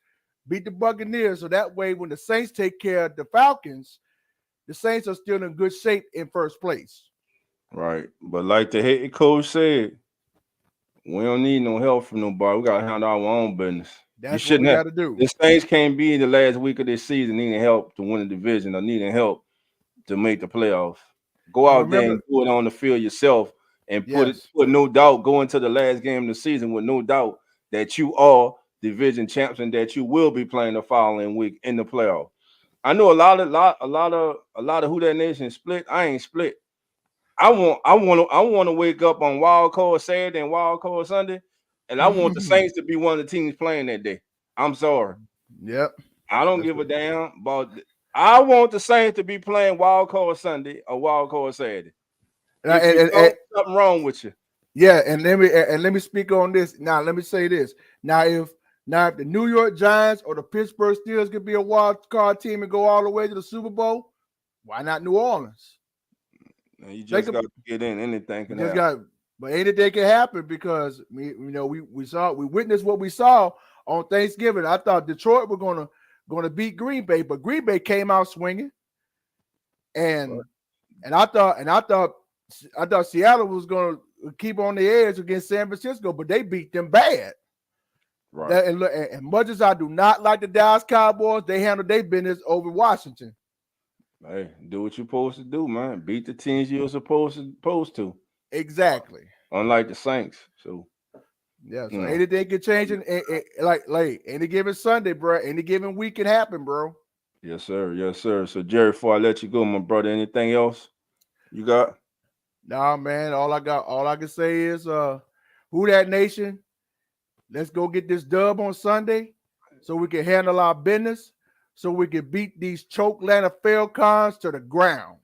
beat the Buccaneers. So that way, when the Saints take care of the Falcons, the Saints are still in good shape in first place. Right. But like the head coach said, we don't need no help from nobody. We got to handle our own business. That's what we got to do. The Saints can't be in the last week of this season needing help to win the division or needing help to make the playoffs. Go out there and do it on the field yourself. And put no doubt, go into the last game of the season with no doubt that you are division champs and that you will be playing the following week in the playoff. I know a lot of Who That Nation split. I ain't split. I want to wake up on Wild Card Saturday and Wild Card Sunday, and I want the Saints to be one of the teams playing that day. I'm sorry. Yep. I don't give a damn about. I want the Saints to be playing wild card Sunday or wild card Saturday. If you don't, something wrong with you. Yeah, and let me speak on this. Now, let me say this. Now, if the New York Giants or the Pittsburgh Steelers could be a wild card team and go all the way to the Super Bowl, why not New Orleans? You just got to get in. Anything can happen. But anything can happen because we witnessed what we saw on Thanksgiving. I thought Detroit were gonna beat Green Bay, but Green Bay came out swinging, and I thought Seattle was gonna keep on the edge against San Francisco, but they beat them bad. Right. And much as I do not like the Dallas Cowboys, they handled their business over Washington. Hey, do what you're supposed to do, man. Beat the teams you're supposed to. Exactly. Unlike the Saints. So yeah, so anything can change like any given Sunday, bro. Any given week can happen, bro. Yes, sir. Yes, sir. So Jerry, before I let you go, my brother, anything else you got? Nah, man. All I can say is who that nation. Let's go get this dub on Sunday so we can handle our business, so we can beat these choke Atlanta Falcons to the ground.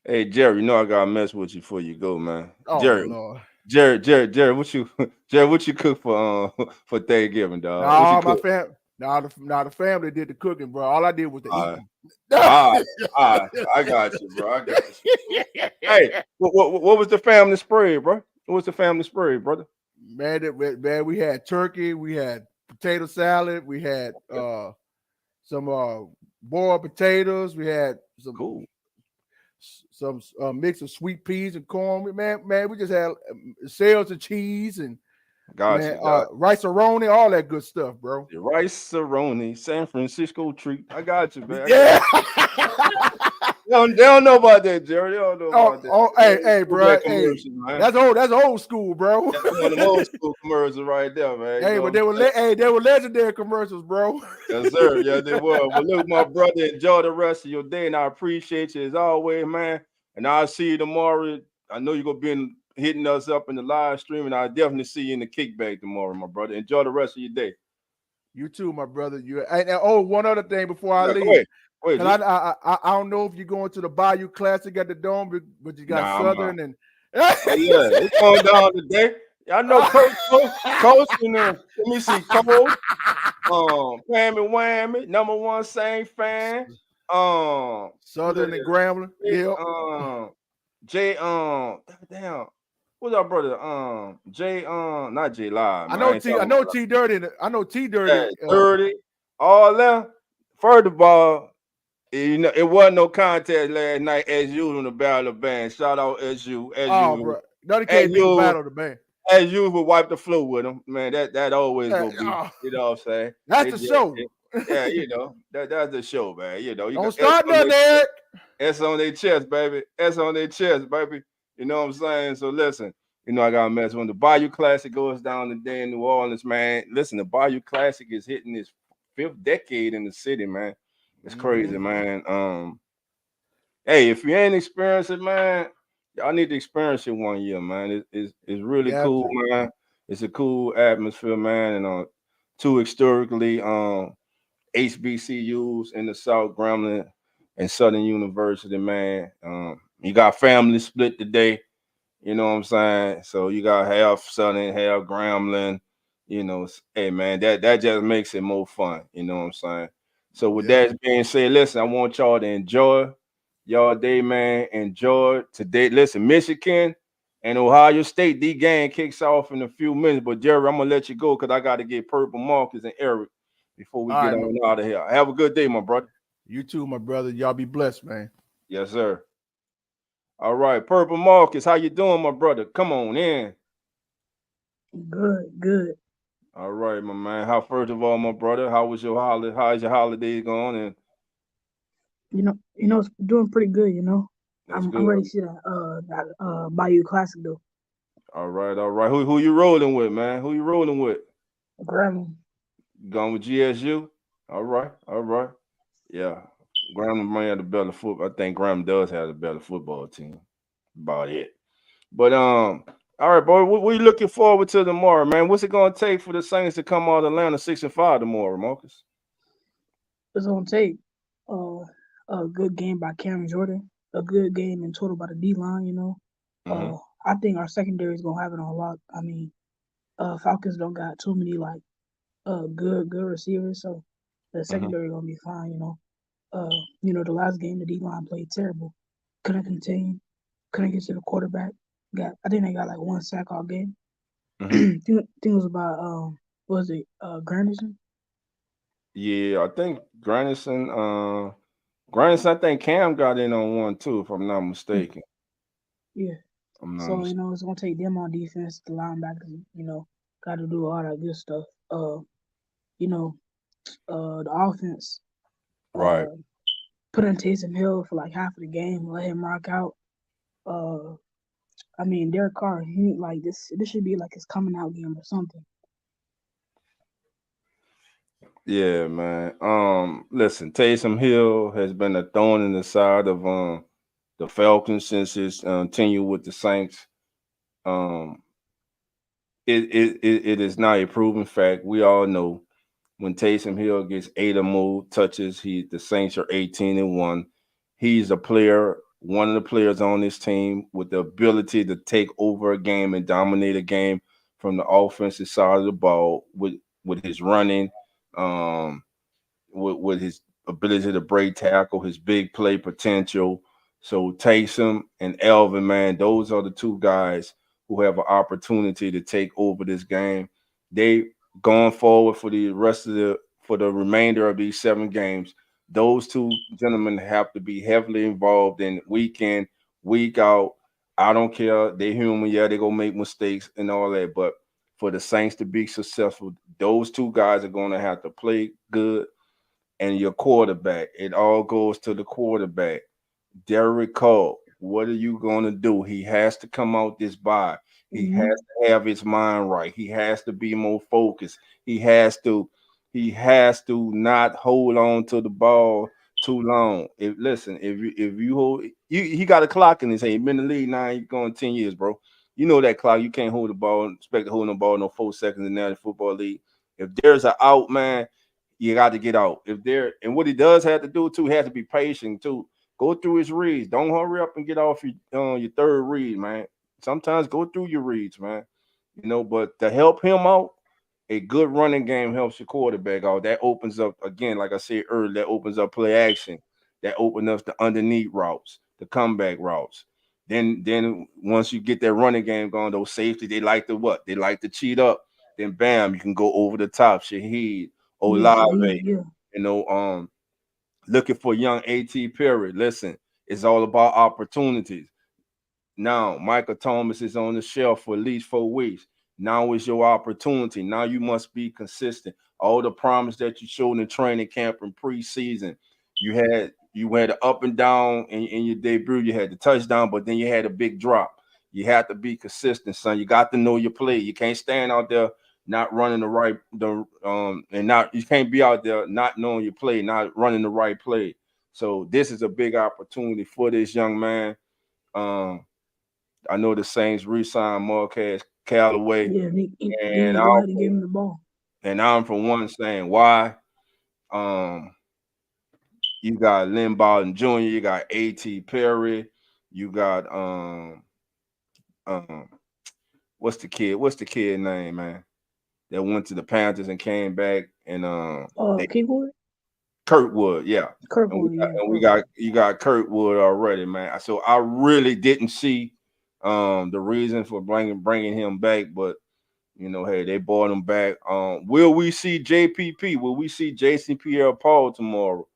Hey, Jerry, you know I gotta mess with you before you go, man. Oh, Jerry, Lord. Jerry, what you cook for Thanksgiving, dog? The family did the cooking, bro. All I did was the eating. I got you, bro. I got you. Hey, what was the family spread, bro? What was the family spread, brother? Man, we had turkey, we had potato salad, we had some boiled potatoes, we had some mix of sweet peas and corn. Man, we just had shells of cheese and rice-a-roni, all that good stuff, bro. The rice-a-roni, San Francisco treat. I got you, man. Yeah. They don't know about that, Jerry. They don't know about that. Hey, bro. Hey, that's old school, bro. That's one of the old school commercials right there, man. Hey, but they were legendary commercials, bro. Yes, sir. Yeah, they were. Well, look, my brother, enjoy the rest of your day, and I appreciate you as always, man. And I'll see you tomorrow. I know you're gonna be hitting us up in the live stream, and I'll definitely see you in the kickback tomorrow, my brother. Enjoy the rest of your day. You too, my brother. One other thing before I leave. Go ahead, I don't know if you're going to the Bayou Classic at the Dome, but you got Southern and yeah, it's going down today. I know Coach, let me see, Coach, Pammy Whammy, number one Saint fan, Southern and Grambling, yeah, Jay, damn, what's our brother? Jay, not Jay Live. I know T Dirty. I know T Dirty. Dirty, all that. First of all, you know, it wasn't no contest last night as usual in the Battle of the Band. Shout out SU. As usual. Bro. No, they can't be the Battle of the Band. As usual, wipe the floor with them. Man, that always will be. You know what I'm saying? That's the show. Yeah, you know, that's the show, man. You know, don't start nothing, Eric. It's on their chest, baby. It's on their chest, baby. You know what I'm saying? So listen, you know, I got to mess when the Bayou Classic goes down today in New Orleans, man. Listen, the Bayou Classic is hitting its 5th decade in the city, man. It's crazy, man. Hey, if you ain't experienced it, man, y'all need to experience it one year, man. It's really cool, man. It's a cool atmosphere, man. And 2 historically HBCUs in the South, Grambling and Southern University, man. You got family split today. You know what I'm saying? So you got half Southern, half Grambling. You know, hey, man, that just makes it more fun. You know what I'm saying? So with that being said, listen, I want y'all to enjoy y'all day, man. Enjoy today. Listen, Michigan and Ohio State, the game kicks off in a few minutes. But Jerry, I'm gonna let you go because I got to get Purple Marcus and Eric before we get on out of here. Have a good day, my brother. You too, my brother. Y'all be blessed, man. Yes, sir. All right, Purple Marcus, how you doing, my brother? Come on in. Good. All right, my man. First of all, my brother, how was your holiday? How's your holiday going? And it's doing pretty good. You know, I'm ready to see that Bayou Classic though. All right. Who you rolling with, man? Who you rolling with? Grambling. Going with GSU. All right. Yeah, Grambling might have the better football. I think Grambling does have the better football team. About it. But all right, boy. We looking forward to tomorrow, man. What's it gonna take for the Saints to come out of Atlanta 6-5 tomorrow, Marcus? it's gonna take a good game by Cam Jordan, a good game in total by the D line. Mm-hmm. I think our secondary is gonna have it on lock. I mean, Falcons don't got too many like good receivers, so the Mm-hmm. secondary gonna be fine. The last game the D line played terrible, couldn't contain, couldn't get to the quarterback. I think they got like one sack all game. Mm-hmm. think it was about what was it Granderson? Yeah, I think Granison, I think Cam got in on one too, if I'm not mistaken. Yeah. I'm not So, mistaken. it's gonna take them on defense, the linebackers, got to do all that good stuff. You know, the offense, Right. uh, put in Taysom Hill for like half of the game, let him rock out. Uh, I mean, Derek Carr, he like this should be like his coming out game or something. Yeah, man. Listen, Taysom Hill has been a thorn in the side of the Falcons since his tenure with the Saints. Um, it is not a proven fact. We all know when Taysom Hill gets 8 or more touches, the Saints are 18-1. He's a player, one of the players on this team with the ability to take over a game and dominate a game from the offensive side of the ball with his running, um, with his ability to break tackle, his big play potential. So Taysom and Elvin, man, those are the two guys who have an opportunity to take over this game. They going forward for the rest of the remainder of these 7 games. Those two gentlemen have to be heavily involved in week in, week out. I don't care. They're human. Yeah, they gonna make mistakes and all that. But for the Saints to be successful, those two guys are gonna have to play good, and your quarterback. It all goes to the quarterback. Derek Carr, what are you going to do? He has to come out this bye. He has Mm-hmm. to have his mind right. He has to be more focused. He has to not hold on to the ball too long. If you hold he got a clock in his hand. He been in the league now, he's going 10 years, bro. You know that clock. You can't hold the ball, expect to hold the ball no 4 seconds in the football league. If there's an out, man, you got to get out. If there and what he does have to do too, he has to be patient too. Go through his reads. Don't hurry up and get off your third read, man. Sometimes go through your reads, man. But to help him out, a good running game helps your quarterback out. That opens up again, like I said earlier, that opens up play action. That opens up the underneath routes, the comeback routes. Then once you get that running game going, those safety, they like to what? They like to cheat up. Then bam, you can go over the top. Shaheed, Yeah, Olave, Shaheed, yeah. you know, looking for young AT Perry. Listen, it's all about opportunities. Now, Michael Thomas is on the shelf for at least 4 weeks. Now is your opportunity. Now you must be consistent. All the promise that you showed in training camp and preseason, you had an up and down in your debut. You had the touchdown, but then you had a big drop. You had to be consistent, son. You got to know your play. You can't stand out there not running and not you can't be out there not knowing your play, not running the right play. So this is a big opportunity for this young man. Um, I know the Saints re-signed Marquez Callaway, Yeah, they need and to go ahead and give him the ball. I'm for one saying why. Um, you got Lynn Bowden Jr., you got A.T. Perry, you got um what's the kid name, man? That went to the Panthers and came back and they Keyboard? Kurtwood, yeah. Kirkwood, yeah, And we Kirkwood. got you got Kurtwood already, man. So I really didn't see the reason for bringing him back, but hey, they brought him back. Will we see JPP? Will we see Jason Pierre-Paul tomorrow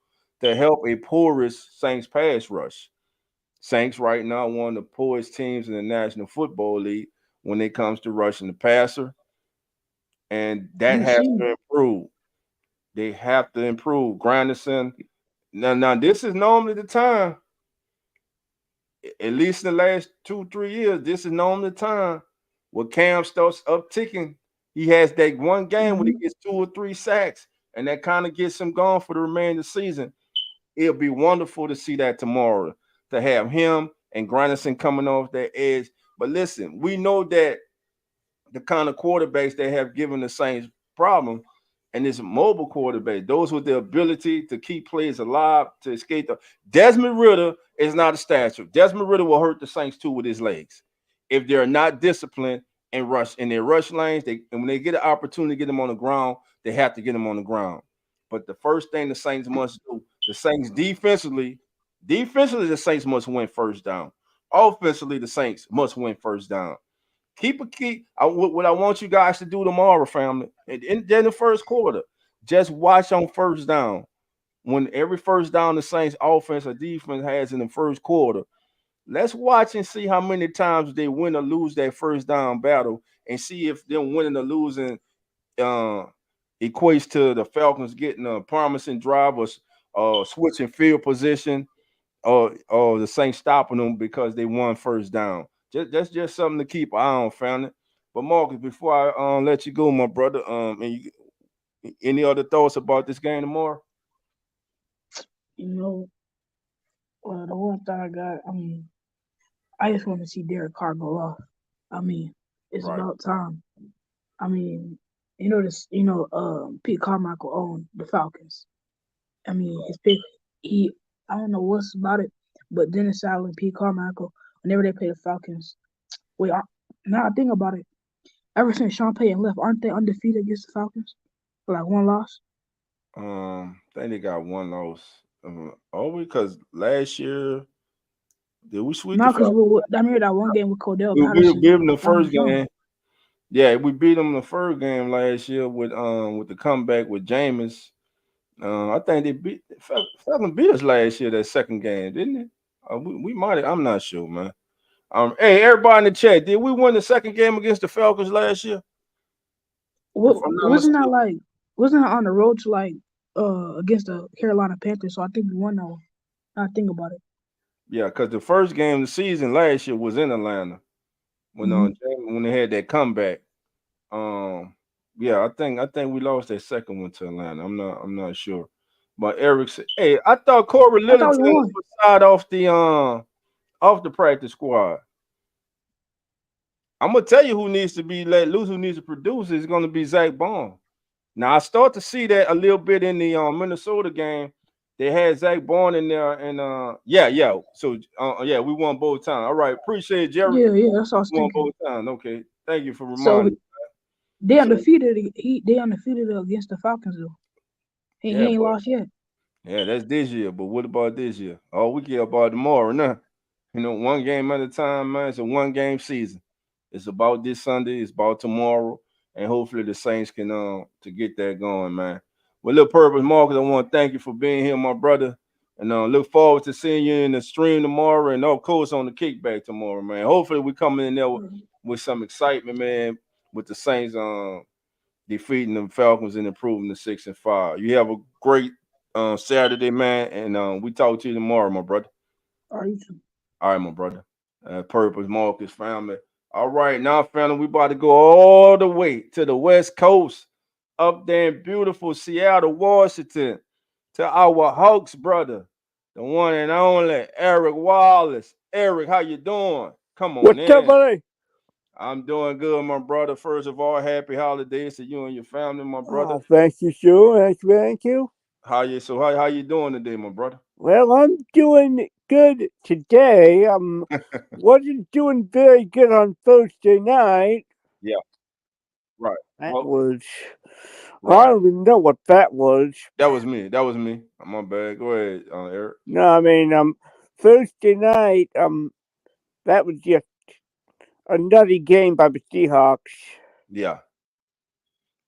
to help a porous Saints pass rush? Saints right now one of the poorest teams in the National Football League when it comes to rushing the passer, and that We've has seen to improve. They have to improve. Granderson. Now this is normally the time, at least in the last 2-3 years, this is normally the time where Cam starts upticking. He has that one it. game when he gets 2 or 3 sacks, and that kind of gets him going for the remainder of the season. It'll be wonderful to see that tomorrow, to have him and Granderson coming off that edge. But listen, we know that the kind of quarterbacks they have given the Saints problem and this mobile quarterback, those with the ability to keep plays alive, to escape the Desmond Ritter is not a stature. Desmond Ritter will hurt the Saints too with his legs if they're not disciplined and rush in their rush lanes. And when they get an opportunity to get them on the ground, they have to get them on the ground. But the first thing the Saints must do, the Saints defensively, the Saints must win first down. Offensively, the Saints must win first down. What I want you guys to do tomorrow, family, in the first quarter, just watch on first down. When every first down the Saints offense or defense has in the first quarter, let's watch and see how many times they win or lose that first down battle, and see if them winning or losing uh, equates to the Falcons getting a promising drive or switching field position, or the Saints stopping them because they won first down. That's just something to keep an eye on, family. But Marcus, before I let you go, my brother, any other thoughts about this game tomorrow? You know, the one thought I got, I just want to see Derek Carr go off. I mean, it's Right. about time. I mean, Pete Carmichael owned the Falcons. I mean, his pick, I don't know what's about it, but Dennis Allen, Pete Carmichael, whenever they play the Falcons, now I think about it, ever since Sean Payton left, aren't they undefeated against the Falcons? For like one loss? I think they got one loss. Because last year, did we sweep the No, because Falcons? I remember that one game with Cordell We Patterson. beat them the That was first fun. game. Yeah, we beat them the first game last year with the comeback with Jameis. I think they Falcons beat us last year that second game, didn't it? We might have, I'm not sure, man. Hey, everybody in the chat, did we win the second game against the Falcons last year? If I'm not Wasn't that mistaken. wasn't that on the road to against the Carolina Panthers? So I think we won that one. Now I think about it. Yeah, because the first game of the season last year was in Atlanta when Mhm. when they had that comeback. Um, yeah, I think we lost that second one to Atlanta. I'm not sure. But Eric said, "Hey, I thought Corey I thought we Littleton won. was side off the practice squad. I'm gonna tell you who needs to be let loose, who needs to produce is gonna be Zach Bond. Now I start to see that a little bit in the Minnesota game. They had Zach Bond in there, and yeah. So yeah, we won both times. All right, appreciate it, Jerry. Yeah, that's what I was We won thinking. both times. Okay, thank you for So reminding me. they So undefeated. They undefeated against the Falcons though. He yeah, ain't but lost yet. yeah, that's this year. But what about this year? All we care about tomorrow, nah. One game at a time, man. It's a one game season. It's about this Sunday. It's about tomorrow, and hopefully the Saints can to get that going, man. Well, look, Purpose Marcus, I want to thank you for being here, my brother, and look forward to seeing you in the stream tomorrow, and of course on the kickback tomorrow, man. Hopefully we come in there with some excitement, man, with the Saints defeating the Falcons and improving to 6-5. You have a great Saturday, man, and we talk to you tomorrow, my brother. Are you? All right, my brother. Purpose Marcus family. All right, now, family, we about to go all the way to the West Coast, up there in beautiful Seattle, Washington, to our Hawks brother, the one and only Eric Wallace. Eric, how you doing? Come on What's up, in. buddy? I'm doing good, my brother. First of all, happy holidays to you and your family, my brother. Thank you, sure. Thank you. How you doing today, my brother? Well, I'm doing good today. Wasn't doing very good on Thursday night. Yeah, right. That Well, was, I right. don't even know what that was. That was me. That was me. My bad. Go ahead, Eric. No, I mean, Thursday night, that was just a nutty game by the Seahawks. Yeah.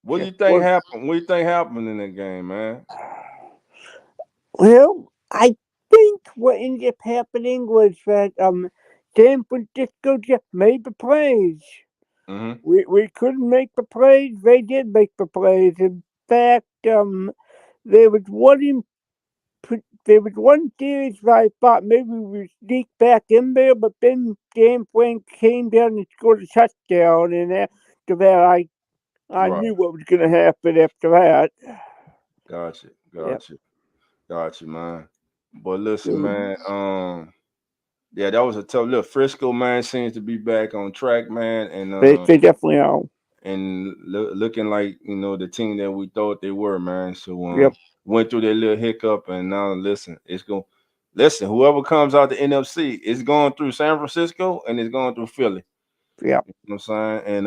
What do you Just think was, happened? What do you think happened in that game, man? well, I think what ended up happening was that, San Francisco just made the plays. Mm-hmm. We couldn't make the plays. They did make the plays. In fact, there was one series where I thought maybe we would sneak back in there, but then Dan Frank came down and scored a touchdown, and after that, I Right. knew what was going to happen after that. Gotcha. Yep. Gotcha, man. But listen, man, yeah, that was a tough look. Frisco, man, seems to be back on track, man. And They definitely are. and looking like the team that we thought they were, man. So Yep. went through that little hiccup, and now listen, it's going. Listen, whoever comes out the NFC, it's going through San Francisco and it's going through Philly. Yep. You know what I'm saying? And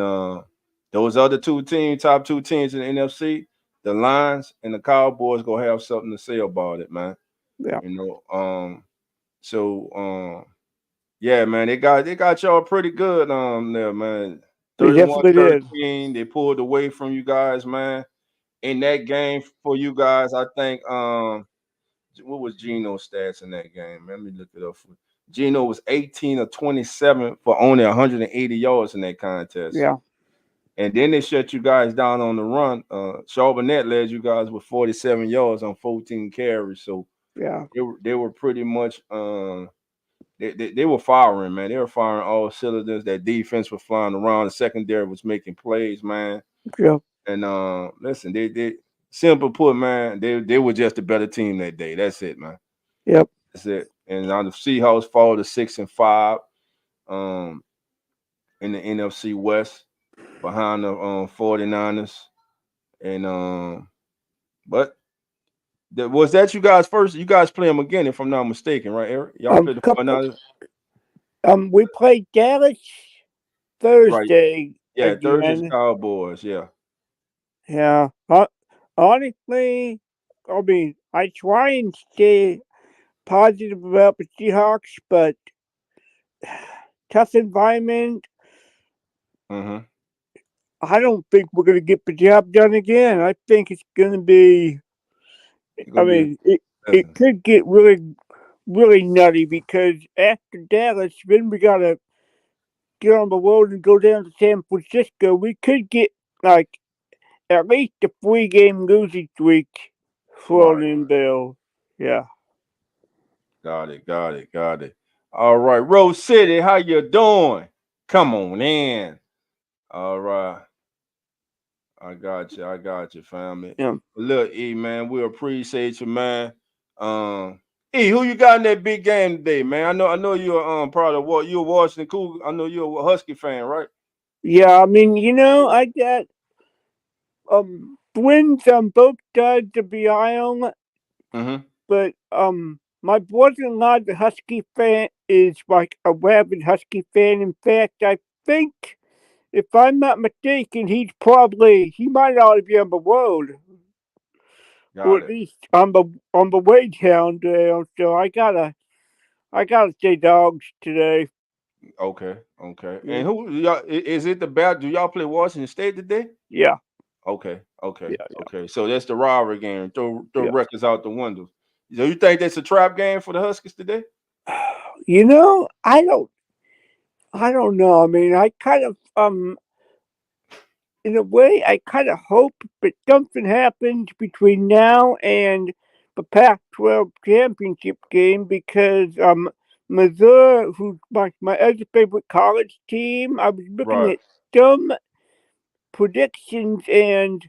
those other two teams, top two teams in the NFC, the Lions and the Cowboys, gonna have something to say about it, man. Yep. So yeah, man, they got y'all pretty good there, man. They definitely did. 31-13, they pulled away from you guys, man. In that game for you guys, I think what was Geno's stats in that game? Let me look it up for you. Geno was 18 of 27 for only 180 yards in that contest. Yeah. And then they shut you guys down on the run. Charbonnet led you guys with 47 yards on 14 carries. So Yeah. they were pretty much they were firing, man. They were firing all cylinders. That defense was flying around. The secondary was making plays, man. Yep. And listen, they simple put, man, they were just a better team that day. That's it, man. Yep. That's it. And on the Seahawks fall to 6-5 in the NFC West behind the 49ers. And but was that you guys first? You guys play them again, if I'm not mistaken, right, Eric? Y'all played the 49ers? We played Dallas Thursday Yeah, Thursday's again. Cowboys, yeah. Yeah. Honestly, I mean, I try and stay positive about the Seahawks, but tough environment. Mm-hmm. I don't think we're going to get the job done again. I think it's going to be. I mean, it could get really, really nutty because after Dallas, then we got to get on the road and go down to San Francisco. We could get like at least a 3-game losing streak thrown in there. Yeah. Got it. All right, Rose City, how you doing? Come on in. All right. I got you, family. Yeah. Look, E, man, we appreciate you, man. E, who you got in that big game today, man? I know you're probably you're a Washington Cougar. I know you're a Husky fan, right? Yeah, I mean, I got twins on both sides of the aisle, but my brother-in-law, the Husky fan, is like a rabid Husky fan. In fact, I think, if I'm not mistaken, he might already be on the road, or at least on the way down there. So I gotta say dogs today. Okay. Yeah. And who y'all is it the battle? Do y'all play Washington State today? Yeah. Okay. Yeah. So that's the rivalry game. Throw Yeah. records out the windows. So you think that's a trap game for the Huskies today? I don't know. I mean, I kind of in a way, I kind of hope that something happens between now and the Pac-12 championship game because Missouri, who's my other favorite college team, I was looking at some predictions and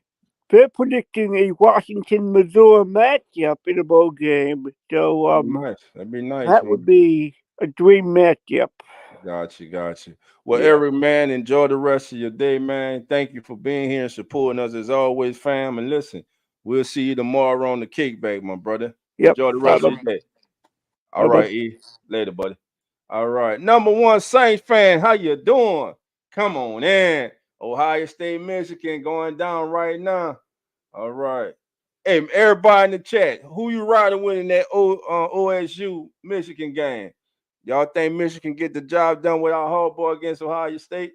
they're predicting a Washington-Missouri matchup in a bowl game. So Nice. That'd be nice. that would be a dream matchup. Got you. Well, Yeah. Eric, man, enjoy the rest of your day, man. Thank you for being here and supporting us as always, fam. And listen, we'll see you tomorrow on the kickback, my brother. Yep. Enjoy the rest of your day. All Bye-bye. right, E. Later, buddy. All right. Number one Saints fan, how you doing? Come on in. Ohio State, Michigan going down right now. All right. Hey, everybody in the chat, who you riding with in that OSU Michigan game? Y'all think Michigan get the job done without Harbaugh against Ohio State?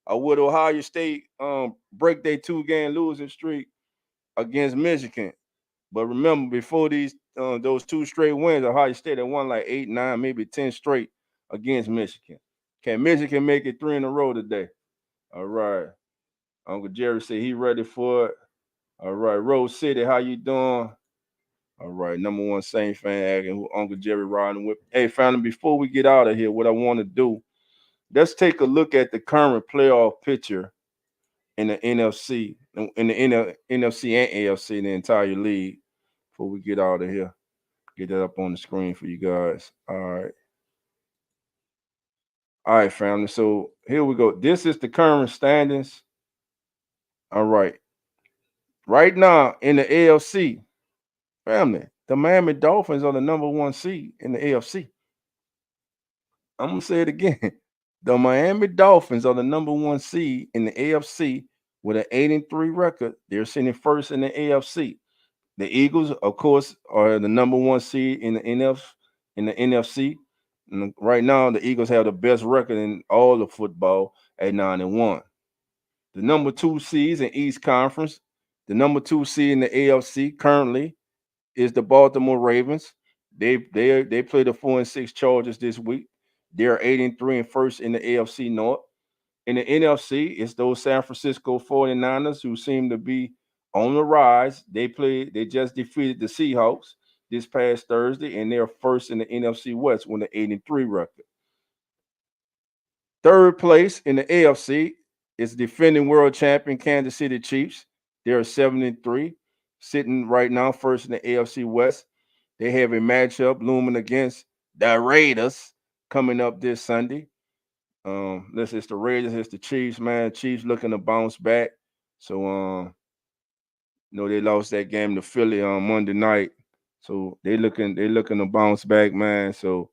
Or would Ohio State break their 2-game losing streak against Michigan? But remember, before those 2 straight wins, Ohio State had won like 8, 9, maybe 10 straight against Michigan. Can Michigan make it 3 in a row today? All right. Uncle Jerry said he ready for it. All right, Rose City, how you doing? All right, number one Saints fan asking who Uncle Jerry riding with. Hey, family, before we get out of here, what I want to do, let's take a look at the current playoff picture in the NFC, in the NFC and AFC, the entire league. Before we get out of here, get that up on the screen for you guys. All right, family. So here we go. This is the current standings All right. Right now in the AFC, family, the Miami Dolphins are the number one seed in the AFC. I'm gonna say it again. The Miami Dolphins are the number one seed in the AFC with an 8-3 record. They're sitting first in the AFC. The Eagles, of course, are the number one seed in the NFC. And right now, the Eagles have the best record in all of football at 9-1. The number two seeds in East Conference, the number two seed in the AFC currently is the Baltimore Ravens. They played the 4-6 Chargers this week. They're 8-3 and first in the AFC North. In the NFC, it's those San Francisco 49ers who seem to be on the rise. They just defeated the Seahawks this past Thursday, and they're first in the NFC West with an 8-3 record. Third place in the AFC is defending world champion Kansas City Chiefs. They're 7-3, sitting right now first in the AFC West. They have a matchup looming against the Raiders coming up this Sunday. This is the Raiders, it's the Chiefs, man. Chiefs looking to bounce back. So they lost that game to Philly on Monday night. So they looking to bounce back, man. So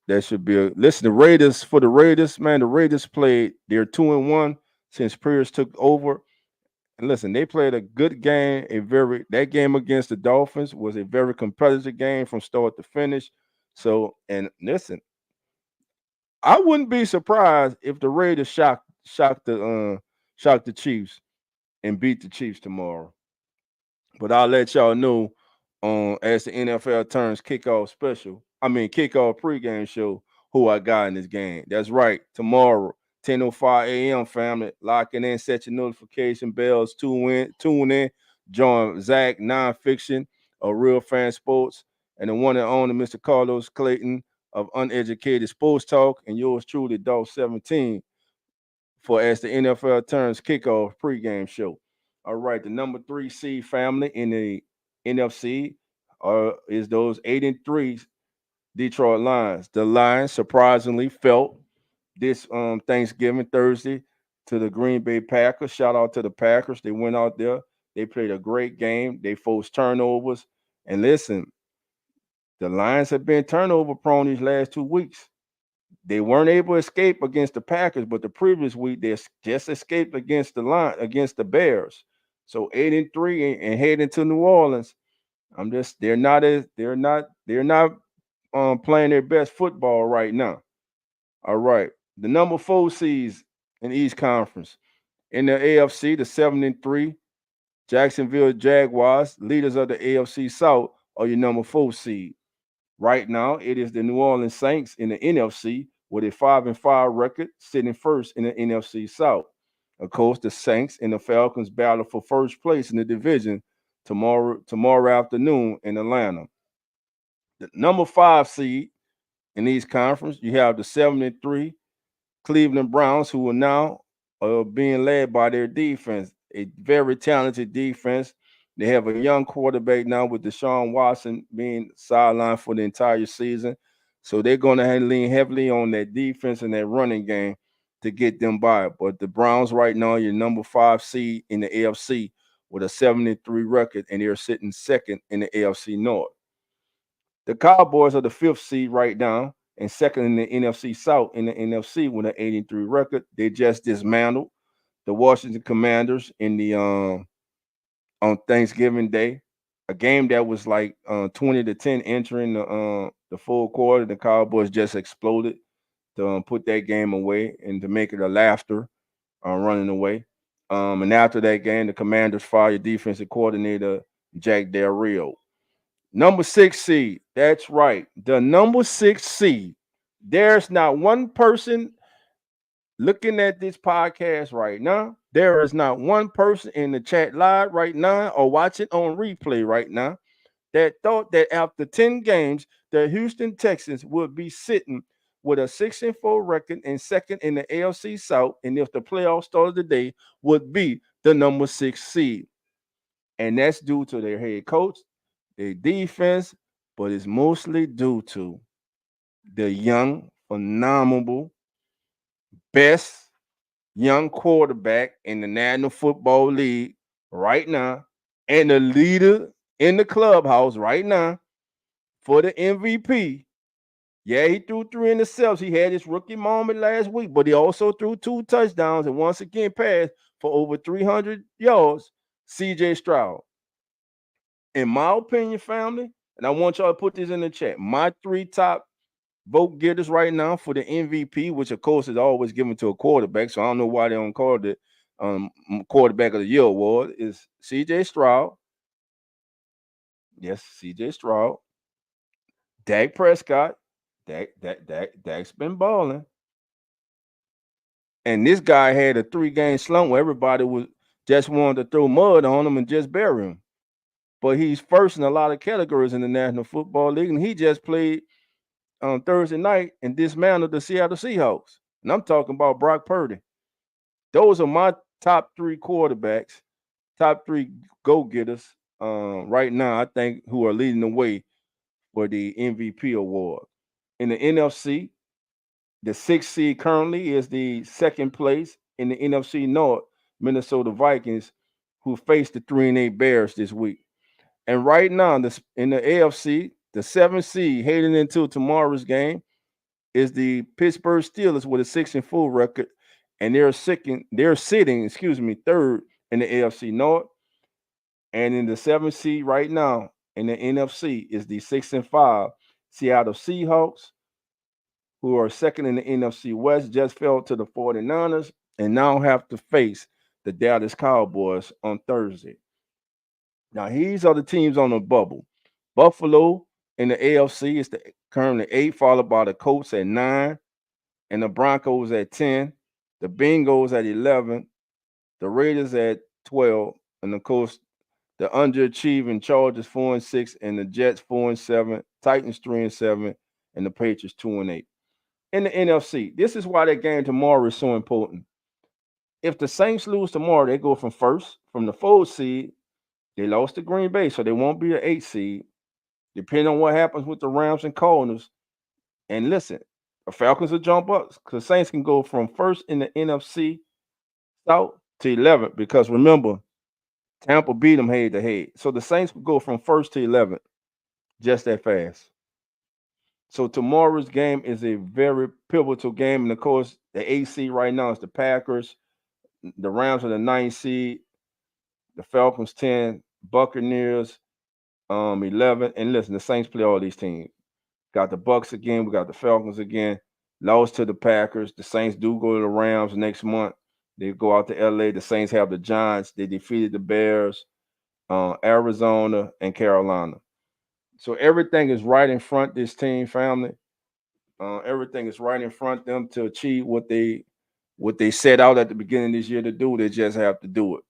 that should be listen. The Raiders, man. The Raiders played. They're 2-1 since Pierce took over. And listen, they played a good game. That game against the Dolphins was a very competitive game from start to finish. So, and listen, I wouldn't be surprised if the Raiders shock the Chiefs and beat the Chiefs tomorrow. But I'll let y'all know as the NFL turns kickoff pregame show who I got in this game. That's right, tomorrow, 10:05 a.m. family. Locking in, set your notification bells, tune in, join Zach Nonfiction of Real Fan Sports and the one and only Mr. Carlos Clayton of Uneducated Sports Talk, and yours truly, Dog 17, for as the NFL turns kickoff pregame show. All right, the number 3 seed family in the NFC is those 8-3 Detroit Lions. The Lions surprisingly felt this Thanksgiving Thursday to the Green Bay Packers. Shout out to the Packers. They went out there. They played a great game. They forced turnovers. And listen, the Lions have been turnover prone these last 2 weeks. They weren't able to escape against the Packers, but the previous week they just escaped against the Bears. So 8-3 and heading to New Orleans. They're not playing their best football right now. All right. The number 4 seeds in the East Conference. In the AFC, the 7-3 Jacksonville Jaguars, leaders of the AFC South, are your number 4 seed. Right now, it is the New Orleans Saints in the NFC with a 5-5 record, sitting first in the NFC South. Of course, the Saints and the Falcons battle for first place in the division tomorrow afternoon in Atlanta. The number 5 seed in these conference, you have the 7-3 Cleveland Browns, who are now being led by their defense, a very talented defense. They have a young quarterback now with Deshaun Watson being sidelined for the entire season. So they're going to lean heavily on that defense and that running game to get them by. But the Browns right now are your number 5 seed in the AFC with a 7-3 record, and they're sitting second in the AFC North. The Cowboys are the 5th seed right now and second in the NFC South in the NFC with an 8-3 record. They just dismantled the Washington Commanders in the on Thanksgiving Day, a game that was like 20-10 entering the full quarter. The Cowboys just exploded to put that game away and to make it a laughter running away. And after that game, the Commanders fired defensive coordinator Jack Del Rio. Number 6 seed. That's right. The number 6 seed. There's not one person looking at this podcast right now. There is not one person in the chat live right now or watching on replay right now that thought that after 10 games, the Houston Texans would be sitting with a 6-4 record and second in the AFC South, and if the playoffs started today, would be the number 6 seed. And that's due to their head coach, their defense, but it's mostly due to the young, phenomenal, best young quarterback in the National Football League right now, and the leader in the clubhouse right now for the MVP. Yeah, he threw 3 interceptions. He had his rookie moment last week, but he also threw 2 touchdowns and once again passed for over 300 yards. CJ Stroud. In my opinion, family, and I want y'all to put this in the chat. My 3 top vote getters right now for the MVP, which of course is always given to a quarterback. So I don't know why they don't call it quarterback of the year award. Is CJ Stroud. Yes, CJ Stroud. Dak Prescott. Dak's been balling. And this guy had a 3-game slump where everybody was just wanted to throw mud on him and just bury him. But he's first in a lot of categories in the National Football League, and he just played on Thursday night and dismantled the Seattle Seahawks. And I'm talking about Brock Purdy. Those are my top 3 quarterbacks, top 3 go-getters right now, I think, who are leading the way for the MVP award. In the NFC, the 6th seed currently is the second place in the NFC North, Minnesota Vikings, who face the 3-8 Bears this week. And right now, in the AFC, the 7th seed heading into tomorrow's game is the Pittsburgh Steelers with a 6-4 record, and they're sitting, 3rd in the AFC North. And in the 7th seed right now in the NFC is the 6-5 Seattle Seahawks, who are second in the NFC West, just fell to the 49ers and now have to face the Dallas Cowboys on Thursday. Now, these are the teams on the bubble. Buffalo in the AFC is currently 8, followed by the Colts at 9, and the Broncos at 10, the Bengals at 11, the Raiders at 12, and of course, the underachieving Chargers 4-6, and the Jets 4-7, Titans 3-7, and the Patriots 2-8. In the NFC, this is why that game tomorrow is so important. If the Saints lose tomorrow, they go from the 4th seed. They lost to Green Bay, so they won't be an 8th seed. Depending on what happens with the Rams and Cardinals. And listen, the Falcons will jump up because Saints can go from 1st in the NFC South to 11th, because remember, Tampa beat them head to head. So the Saints will go from 1st to 11th just that fast. So tomorrow's game is a very pivotal game. And of course, the 8th seed right now is the Packers. The Rams are the 9th seed. The Falcons 10, Buccaneers 11. And listen, the Saints play all these teams. Got the Bucks again. We got the Falcons again. Lost to the Packers. The Saints do go to the Rams next month. They go out to LA. The Saints have the Giants. They defeated the Bears, Arizona, and Carolina. So everything is right in front of this team, family. Everything is right in front of them to achieve what they set out at the beginning of this year to do. They just have to do it.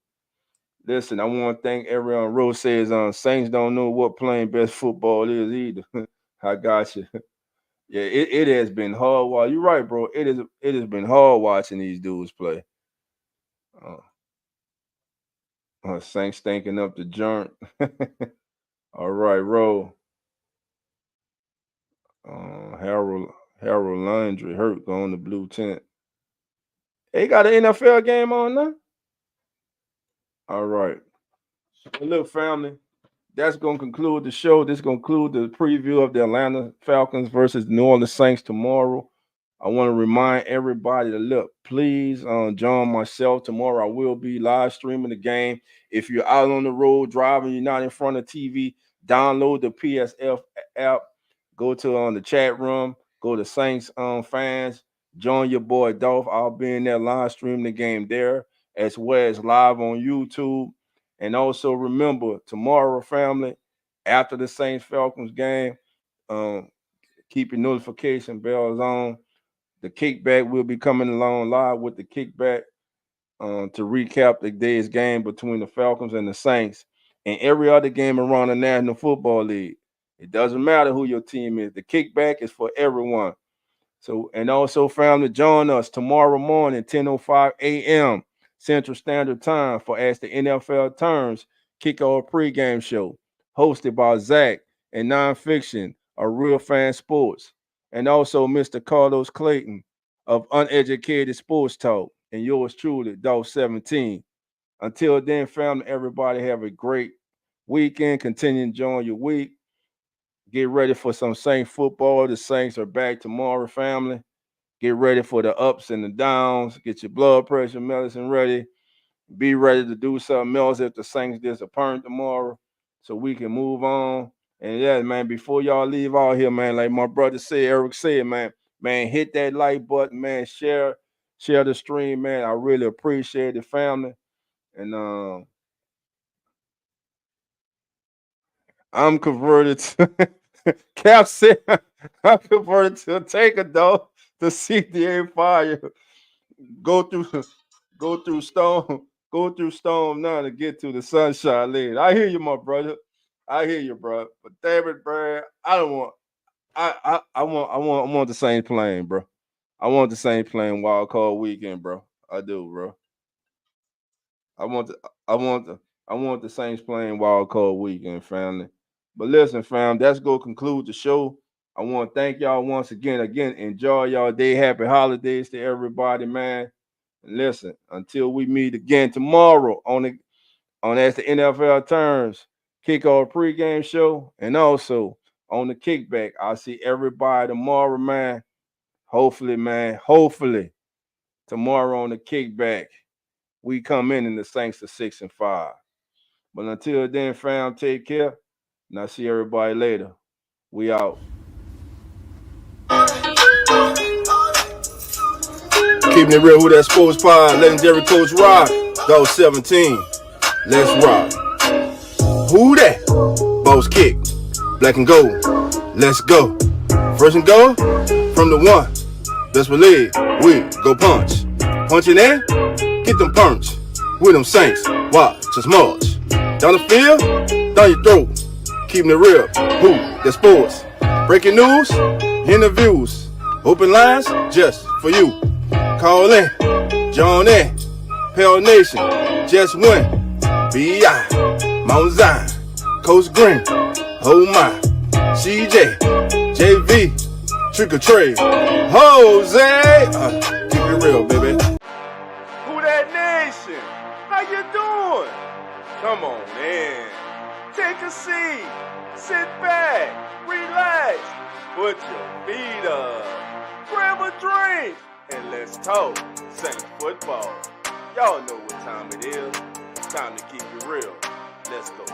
Listen, I want to thank everyone. Rose says, Saints don't know what playing best football is either. I got you. Yeah, it has been hard. While you're right, bro. It has been hard watching these dudes play. Saints stinking up the joint. All right, roll. Harold Landry hurt going to blue tent. Hey, got an NFL game on now? All right. Look, family, that's going to conclude the show. This is going to conclude the preview of the Atlanta Falcons versus New Orleans Saints tomorrow. I want to remind everybody to look, please join myself tomorrow. I will be live streaming the game. If you're out on the road driving, you're not in front of TV, download the PSF app. Go to the chat room. Go to Saints fans. Join your boy Dolph. I'll be in there live streaming the game there, as well as live on YouTube. And also remember, tomorrow, family, after the Saints Falcons game, keep your notification bells on. The kickback will be coming along live with the kickback to recap the day's game between the Falcons and the Saints and every other game around the National Football League. It doesn't matter who your team is. The kickback is for everyone. So, and also, family, join us tomorrow morning, 10:05 a.m. Central Standard Time for As the NFL Turns kickoff pregame show, hosted by Zach and Nonfiction of Real Fan Sports, and also Mr. Carlos Clayton of Uneducated Sports Talk. and yours truly, Dolph 17. Until then, family, everybody have a great weekend. Continue enjoying your week. Get ready for some Saints football. The Saints are back tomorrow, family. Get ready for the ups and the downs. Get your blood pressure medicine ready. Be ready to do something else if the Saints disappoint tomorrow so we can move on. And yeah, man, before y'all leave out here, man, like my brother said, Eric said, man, hit that like button, man, share the stream, man. I really appreciate it, family. And I'm converted to Cap said I'm converted to a taker though to CDA fire. Go through storm now to get to the sunshine later. I hear you, my brother. I hear you, bro. But damn it, bro, I want the same plane, bro. I want the same plane wild card weekend, bro. I do, bro. I want the Saints playing wild card weekend, family. But listen, fam, that's gonna conclude the show. I want to thank y'all once again. Again, enjoy y'all day. Happy holidays to everybody, man. And listen, until we meet again tomorrow on As the NFL Turns kickoff pregame show, and also on the kickback. I'll see everybody tomorrow, man. Hopefully, man. Hopefully, tomorrow on the kickback, we come in the Saints to 6-5. But until then, fam, take care. And I'll see everybody later. We out. Keeping it real, who that sports pod, legendary coach Rock, Dog 17. Let's rock. Who that? Boss kick, black and gold. Let's go. First and goal from the one. Best believe we go punch. Punch it in, get them punch. With them Saints, watch us march. Down the field, down your throat. Keeping it real, who that sports. Breaking news, interviews, open lines just for you. Call in, join in, Pale Nation, just win. B.I., Mount Zion, Coach Green, oh my, CJ, JV, Trick or Trade, Jose. Keep it real, baby. Who that nation? How you doing? Come on in. Take a seat. Sit back. Relax. Put your feet up. Grab a drink. And let's talk Saints football. Y'all know what time it is. It's time to keep it real. Let's go.